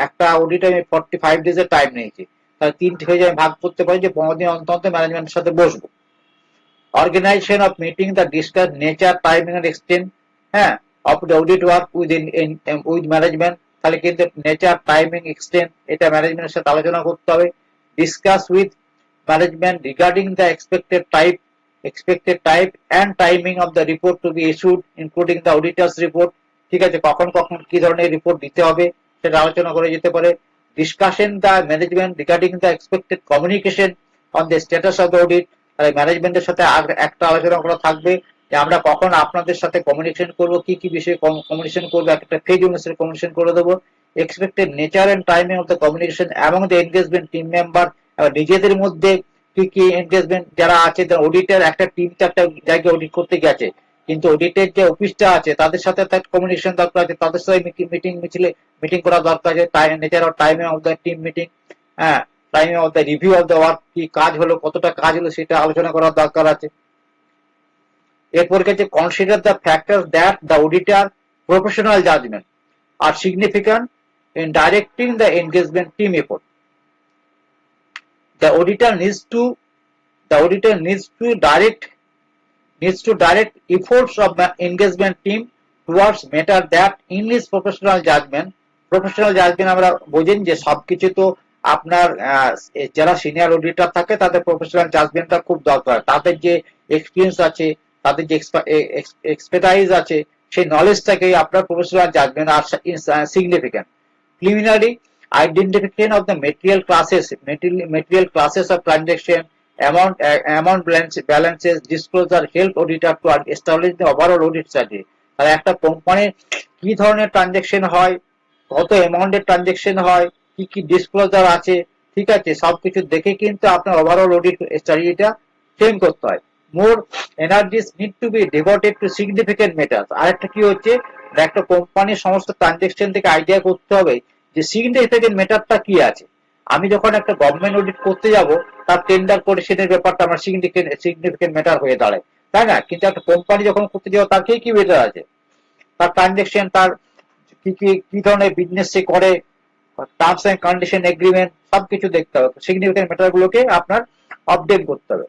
একটা অডিট আমি 45 ডেজের টাইম নিয়েছি, তাহলে 3 ফেজে আমি ভাগ করতে পারি যে 15 দিন অন্তর ম্যানেজমেন্টের সাথে বসবো। Organisation of meeting the discuss nature timing and extent, হ্যাঁ, of the audit work with management, তাহলে কিন্তু নেচার টাইমিং এক্সটেন্ট এটা ম্যানেজমেন্টের সাথে আলোচনা করতে হবে। Discuss with management regarding the expected type and timing of the report to be issued, including the auditor's report, ঠিক আছে, কখন কি ধরনের রিপোর্ট দিতে হবে সেটা আলোচনা করে যেতে পারে। Discussion the management regarding the expected communication on the status of the audit, তাহলে ম্যানেজমেন্টের সাথে একটা আলোচনা করা থাকবে যে আমরা কখন আপনাদের সাথে কমিউনিকেশন করব, কি বিষয়ে কমিউনিকেশন করবো, একটা ফেজ অনুসারে কমিউনিকেশন করে দেবো। Expected nature and timing of the communication among the engagement team member, নিজেদের মধ্যে কি এনগেজমেন্ট যারা আছে, অডিটের একটা টিম তো একটা জায়গায় অডিট করতে গেছে, কিন্তু অডিটের যে অফিসটা আছে তাদের সাথে তার কমিউনিকেশন দরকার আছে, তাদের সাথে মিটিং করা দরকার আছে। Nature of timing of the team meeting, হ্যাঁ, timing of the review of the work, কি কাজ হলো, কতটা কাজ হলো সেটা আলোচনা করার দরকার আছে। এরপর কাছে consider the factor that the auditor professional judgement are significant in directing the engagement team effort. The auditor needs to direct efforts of the engagement team towards matter that in his professional judgment আমরা বোঝেন যে সবকিছু তো আপনার যারা senior auditor থাকে তাদের professional জাজমেন্টটা খুব দরকার, তাদের যে এক্সপিরিয়েন্স আছে, তাদের যে এক্সপার্টাইজ আছে, সেই নলেজটাকে আপনার professional judgement are significant. Preliminary identification of the material classes of transaction, amount balances, disclosure help auditor to establish the overall audit strategy. তাহলে একটা কোম্পানির কি ধরনের ট্রানজাকশন হয়, কত অ্যামাউন্টের ট্রানজাকশন হয়, কি ডিসক্লোজার আছে, ঠিক আছে, সবকিছু দেখে কিন্তু আপনার ওভারঅল অডিট স্ট্র্যাটেজিটা ফ্রেম করতে হয়। More energies need to be devoted to significant matters. আরেকটা কি হচ্ছে, একটা কোম্পানির সমস্ত ট্রানজাকশন থেকে আইডিয়া করতে হবে যে সিগনিফিকেন্ট ম্যাটারটা কি আছে। আমি যখন একটা গভর্নমেন্ট অডিট করতে যাব, তার টেন্ডার কোটেশনের ব্যাপারটা আমার সিগনিফিকেন্ট ম্যাটার হয়ে দাঁড়ায়। তাই না? কিন্তু একটা কোম্পানি যখন করতে যাবে তার কি বেটার আছে, তার ট্রানজেকশন, তার কি ধরনের বিজনেস সে করে, টার্মস এন্ড কন্ডিশন এগ্রিমেন্ট সবকিছু দেখতে হবে। সিগনিফিকেন্ট ম্যাটার গুলোকে আপনার আপডেট করতে হবে।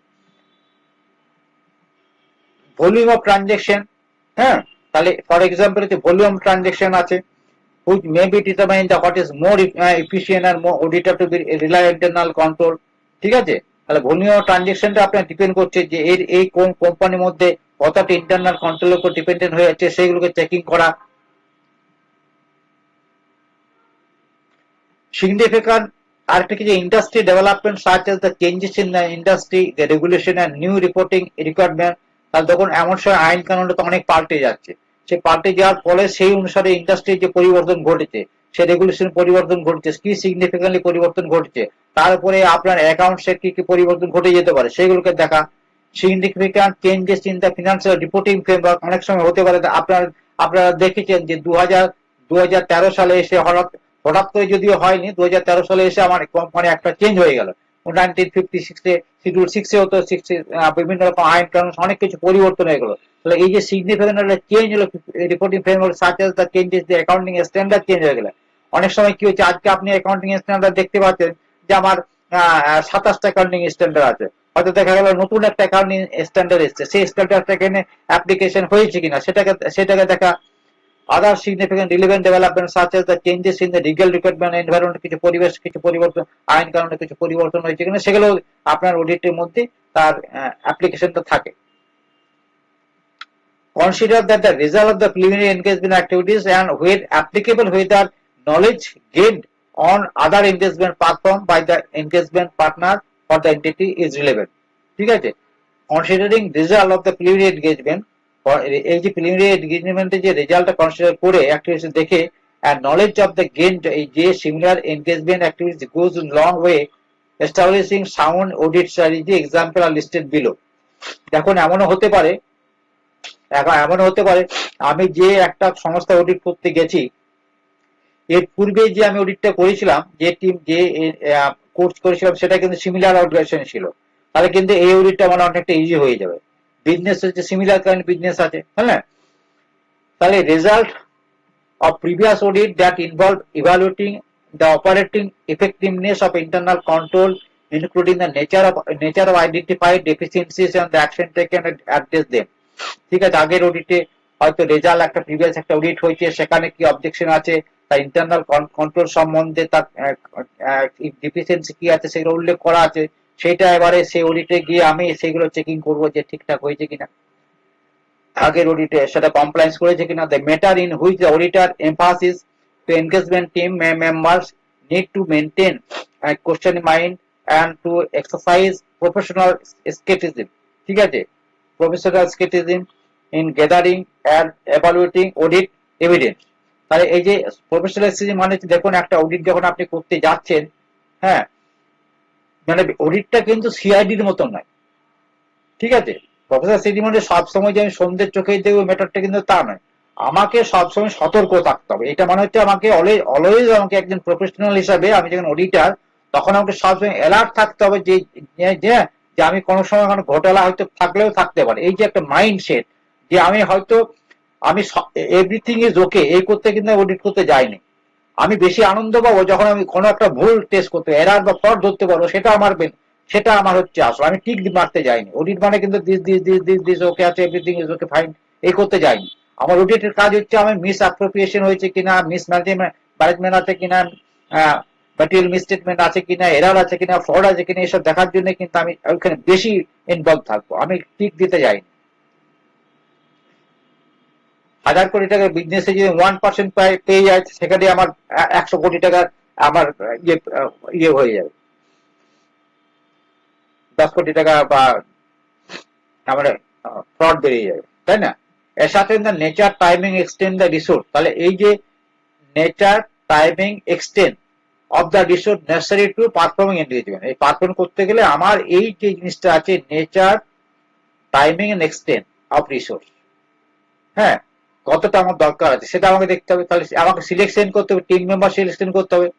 ভলিউম অফ ট্রানজেকশন, হ্যাঁ, তাহলে ফর এক্সাম্পল যে ভলিউম ট্রানজেকশন আছে which may be determined the what is more efficient and more auditor to be rely internal control, ঠিক আছে? তাহলে ভলিউম অফ ট্রানজেকশনটা আপনার ডিপেন্ড করছে যে এই কোন কোম্পানির মধ্যে কতটা ইন্টারনাল কন্ট্রোলের উপর ডিপেন্ডেন্ট হয়ে আছে সেইগুলোকে চেকিং করা। Significant আরেকটা কি যে industry development such as the changes in the industry, the regulation and new reporting requirement, তাহলে তখন এমন সময় আইন কানুনটা তো অনেক পাল্টে যাচ্ছে, সে পাল্টে যাওয়ার ফলে সেই অনুসারে ইন্ডাস্ট্রির যে পরিবর্তন ঘটেছে, সে রেগুলেশন পরিবর্তন ঘটছে, কি সিগনিফিকেন্টলি পরিবর্তন ঘটছে, তার উপরে আপনার অ্যাকাউন্টসের কি পরিবর্তন ঘটে যেতে পারে সেগুলোকে দেখা। Significant changes in the financial reporting framework, অনেক সময় হতে পারে আপনারা দেখেছেন যে 2013 সালে এসে হঠাৎ করে যদিও হয়নি, 2013 সালে এসে আমার কোম্পানি একটা চেঞ্জ হয়ে গেল। 1956 শিডিউল 6 হতো, বিভিন্ন রকম আইন কানুন অনেক কিছু পরিবর্তন হয়ে গেল। তাহলে এই যে সিগনিফিকেন্ট চেঞ্জ হলো reporting framework such as the changes, the accounting standard change হয়ে গেল। অনেক সময় কি হচ্ছে, আজকে আপনি অ্যাকাউন্টিং স্ট্যান্ডার্ড দেখতে পাচ্ছেন যে আমার 27টা অ্যাকাউন্টিং স্ট্যান্ডার্ড আছে, হয়তো দেখা গেল নতুন একটা অ্যাকাউন্টিং স্ট্যান্ডার্ড এসছে, সেই স্ট্যান্ডার্ডটা এখানে অ্যাপ্লিকেশন হয়েছে কিনা সেটাকে দেখা। other significant relevant developments such as the changes in the legal requirement environment, কিছু পরিবেশ কিছু পরিবর্তন, আইন কানুনে কিছু পরিবর্তন হয়েছে কিনা সেগুলো আপনার অডিটের মধ্যে তার অ্যাপ্লিকেশনটা থাকে। Consider that the result of the preliminary engagement activities and where applicable whether knowledge gained on other engagement performed by the engagement partner for the entity is relevant, ঠিক আছে? Considering result of the preliminary engagement, এই যে preliminary এনগেজমেন্টের যে রেজাল্টটা consider করে activity দেখে, and knowledge of the gain, এই যে similar engagement activity goes long way establishing sound audit strategy, example are listed below। দেখুন এমনও হতে পারে আমি যে একটা সংস্থা অডিট করতে গেছি, এর পূর্বে যে আমি অডিটটা করেছিলাম, যে টিম যে কোর্স করেছিলাম সেটা কিন্তু সিমিলার অর্গানাইজেশন ছিল, তাহলে কিন্তু এই অডিটটা আমার অনেকটা ইজি হয়ে যাবে। বিজনেস হচ্ছে সিমিলার কাইন্ড বিজনেস আছে, হ্যাঁ, তাহলে result of previous audit that involved evaluating the operating effectiveness of internal control, including the nature of identified deficiencies and the action taken to address them, ঠিক আছে? আগের অডিটে হয়তো রেজাল্ট একটা previous একটা audit হয়েছে, সেখানে কি অবজেকশন আছে, তার ইন্টারনাল কন্ট্রোল সম্বন্ধে তার ডিফিসিয়েন্সি কি আছে সেগুলো উল্লেখ করা আছে, সেটা এবারে সেই অডিটে গিয়ে আমি সেগুলো চেকিং করবো যে ঠিকঠাক হয়েছে কিনা, আগের অডিটে সেটা কমপ্লায়েন্স করেছে কিনা। The matter in which the auditor emphasis to engagement team members need to maintain question mind and to exercise professional scepticism, ঠিক আছে? Professional scepticism in gathering and evaluating audit evidence. তাহলে এই যে প্রফেশনাল স্কেটিজম মানে দেখুন, একটা অডিট যখন আপনি করতে যাচ্ছেন, হ্যাঁ, মানে অডিটটা কিন্তু সিআইডির মতো নয়, ঠিক আছে? প্রফেসর সেটিমন্ডে সবসময় যে আমি সন্ধ্যের চোখেই দেখবো ম্যাটারটা কিন্তু তা নয়, আমাকে সবসময় সতর্ক থাকতে হবে। এটা মানে হচ্ছে আমাকে অলওয়েজ আমাকে একজন প্রফেশনাল হিসাবে, আমি যখন অডিটার তখন আমাকে সবসময় অ্যালার্ট থাকতে হবে যে যে আমি কোনো সময় কোনো ঘোটালা হয়তো থাকলেও থাকতে পারে। এই যে একটা মাইন্ডসেট যে আমি হয়তো আমি এভরিথিং ইজ ওকে এই করতে কিন্তু অডিট করতে যাইনি, আমি বেশি আনন্দ পাবো যখন আমি কোনো একটা ভুল টেস্ট করতে এরার বা ফল্ট ধরতে পারবো, সেটা আমার হচ্ছে আসল। আমি টিক মারতে যাইনি। অডিট মানে কিন্তু দিস ওকে আছে, এভরিথিং ইজ ওকে ফাইন এই করতে যাইনি। আমার অডিটের কাজ হচ্ছে আমি মিস অ্যাপ্রোপ্রিয়েশন হয়েছে কিনা, মিস ম্যানেজমেন্ট আছে কিনা, ম্যাটেরিয়াল মিসস্টেটমেন্ট আছে কিনা, এরার আছে কিনা, ফ্রড আছে কিনা, এসব দেখার জন্য কিন্তু আমি ওইখানে বেশি ইনভলভ থাকবো, আমি টিক দিতে যাইনি। 1000 কোটি টাকার বিজনেসে যদি 1% পেয়ে যায়, সেখানে আমার 100 কোটি টাকার আমার ইয়ে হয়ে যাবে, 10 কোটি টাকা বা আমার ফ্রড বেরিয়ে যাবে, তাই না? এর সাথে nature timing extend the resource, তাহলে এই যে nature timing extend of the resource necessary to performing engagement, এই পারফর্ম করতে গেলে আমার এই যে জিনিসটা আছে nature timing and extend of resource, হ্যাঁ, কতটা আমার দরকার আছে সেটা আমাকে দেখতে হবে। তাহলে আমাকে সিলেকশন করতে হবে, টিম মেম্বার সিলেকশন করতে হবে,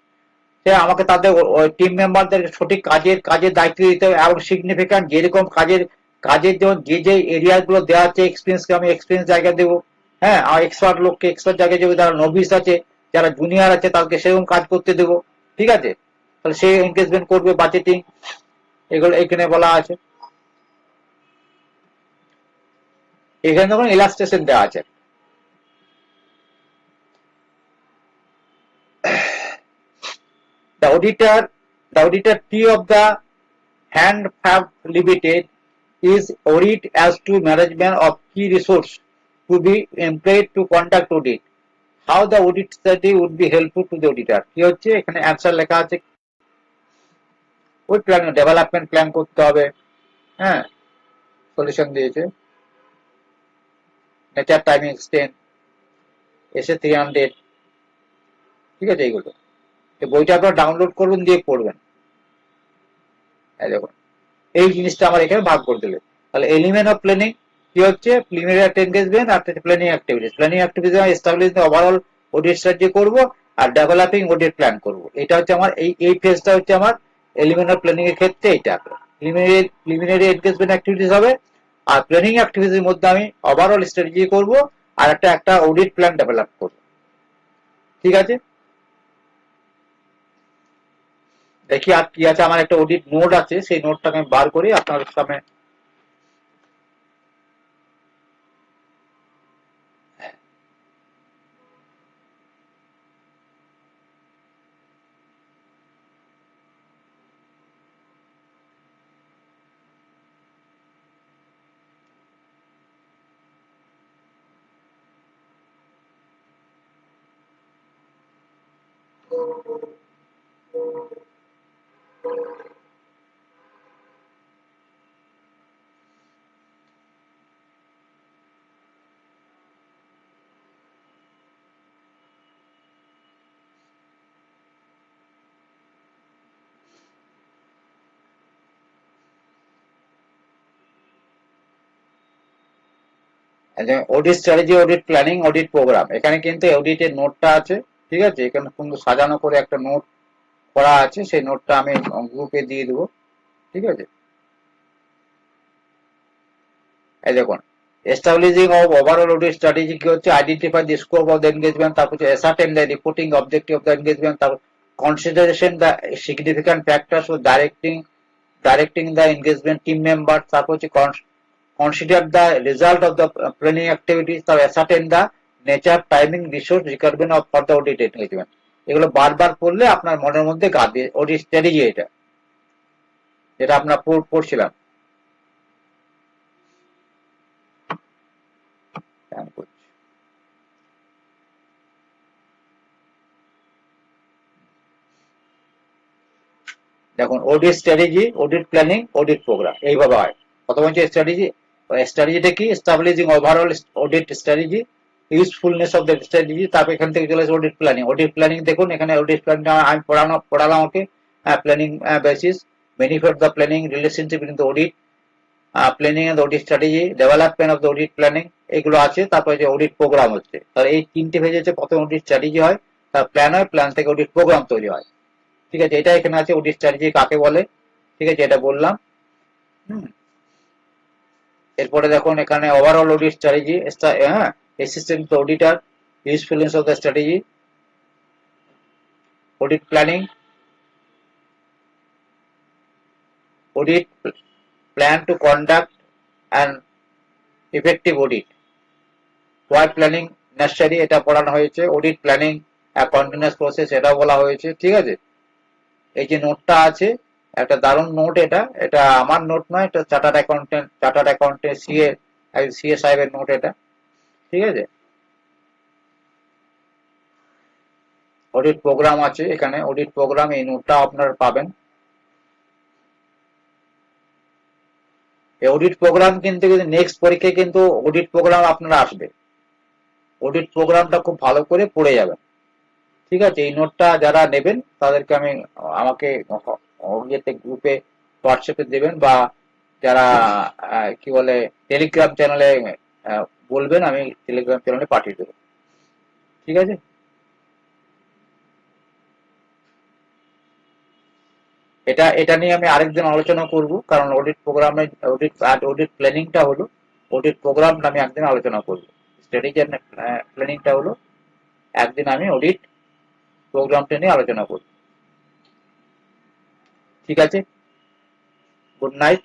আমাকে তাদের টিম মেম্বারদের সঠিক কাজের দায়িত্ব দিতে হবে এবং সিগনিফিক্যান্ট যেরকম কাজের কাজের যেমন যে যে এরিয়া গুলো দেওয়া আছে এক্সপিরিয়েন্সকে আমি এক্সপিরিয়েন্স জায়গা দেবো, হ্যাঁ, আর এক্সপার্ট লোককে এক্সপার্ট জায়গায় দেবো, যারা নভিস আছে যারা জুনিয়র আছে তাদেরকে সেরকম কাজ করতে দেবো, ঠিক আছে। তাহলে সে এনগেজমেন্ট করবে, বাজেটিং এগুলো এখানে বলা আছে। এখানে দেখুন ইলাস্ট্রেশন দেওয়া আছে। The auditor T of the Handfab Limited is audit as to management of key resource to be employed to conduct audit. How the audit study would be helpful to the auditor? কি হচ্ছে এখানে answer লেখা আছে, ওই plan development plan করতে হবে, হ্যাঁ, solution দিয়েছে, নেচার টাইমিং এক্সটেন্ড এসে 300, ঠিক আছে। এইগুলো এই বইটা আপনারা ডাউনলোড করবেন, দিয়ে পড়বেন। দেখুন এই জিনিসটা আমার এখানে ভাগ করে দিলে, তাহলে এলিমেন্ট অফ প্ল্যানিং কি হচ্ছে, preliminary engagement are planning activities. Planning activities establish overall audit strategy করব, আর ডেভেলপিং অডিট প্ল্যান করব। এটা হচ্ছে আমার এই ফেজটা হচ্ছে আমার এলিমেন্ট অফ প্ল্যানিং এর ক্ষেত্রে এটা প্রিলিমিনারি এনগেজমেন্ট অ্যাক্টিভিটিস হবে, আর প্ল্যানিং অ্যাক্টিভিটির মধ্যে আমি ওভারঅল স্ট্র্যাটেজি করব আর একটা অডিট প্ল্যান ডেভেলপ করব, ঠিক আছে। দেখি আর কি আছে, আমার একটা অডিট নোট আছে, সেই নোটটাকে আমি বার করি আপনাদের সামনে। Audit strategy, audit planning, audit programme, এখানে কিন্তু অডিটের নোটটা আছে, ঠিক আছে। এখানে সুন্দর সাজানো করে একটা নোট করা আছে, সেই নোটটা আমি গ্রুপে দিয়ে দেবো, ঠিক আছে। এই দেখুন, establishing of overall audit strategy কি হচ্ছে, identify the scope of the engagement, তারপর হচ্ছে ascertain the reporting objective of the engagement, তারপর consideration the significant factors for directing the engagement team member, তারপর হচ্ছে consider the result of the planning activities, the ascertain the nature, timing, resource requirement of for the audit engagement। এগুলো বারবার পড়লে আপনার মনের মধ্যে গাঁথবে audit strategy, এটা যেটা আপনার পড়ছিলাম। দেখুন audit strategy, audit planning, audit programme এইভাবে হয়। প্রথম হচ্ছে স্ট্র্যাটেজি, স্ট্র্যাটেজিটা কি, establishing overall audit strategy, usefulness of the strategy, তারপর এখান থেকে চলে আসে অডিট প্ল্যানিং। অডিট প্ল্যানিং দেখুন এখানে অডিট প্ল্যানিং আমি পড়ালাম okay, planning basis, benefit the planning, relationship in the audit planning and audit strategy, development of the audit planning, এগুলো আছে। তারপরে যে অডিট প্রোগ্রাম হচ্ছে, তাহলে এই তিনটে ফেজ হচ্ছে, প্রথম অডিট স্ট্র্যাটেজি হয়, তার প্ল্যান হয়, প্ল্যান থেকে অডিট প্রোগ্রাম তৈরি হয়, ঠিক আছে। এটা এখানে আছে অডিট স্ট্র্যাটেজি কাকে বলে, ঠিক আছে, এটা বললাম। হুম, এরপরে দেখুন এখানে ওভারঅল অডিট স্ট্র্যাটেজি, হ্যাঁ, assistant auditor, usefulness of the strategy, audit planning, audit plan to conduct and effective audit, why planning necessary, এটা পড়ানো হয়েছে। অডিট প্ল্যানিং কন্টিনিউয়াস প্রসেস, এটা বলা হয়েছে, ঠিক আছে। এই যে নোটটা আছে, একটা দারুণ নোট, এটা এটা আমার নোট নয়, এটা চার্টার্ড অ্যাকাউন্টেন্ট সিএ সাহেবের নোট এটা, ঠিক আছে। অডিট প্রোগ্রাম আছে এখানে, অডিট প্রোগ্রাম, এই নোটটা আপনারা পাবেন। এই অডিট প্রোগ্রাম কিন্তু নেক্সট পরীক্ষায় কিন্তু অডিট প্রোগ্রাম আপনারা আসবে, অডিট প্রোগ্রামটা খুব ভালো করে পড়ে যাবেন, ঠিক আছে। এই নোটটা যারা নেবেন তাদেরকে আমি আমাকে ইয়েতে গ্রুপে হোয়াটসঅ্যাপে দেবেন, বা যারা কি বলে টেলিগ্রাম চ্যানেলে বলবেন, আমি টেলিগ্রাম চ্যানেলে পাঠিয়ে দেবো, ঠিক আছে। এটা এটা নিয়ে আমি আরেকদিন আলোচনা করব, কারণ অডিট প্রোগ্রামে অডিট প্ল্যানিংটা হলো, অডিট প্রোগ্রামটা আমি একদিন আলোচনা করব। স্ট্র্যাটেজি এন্ড প্ল্যানিংটা হলো, একদিন আমি অডিট প্রোগ্রামটা নিয়ে আলোচনা করব। ঠিক আছে, গুড নাইট।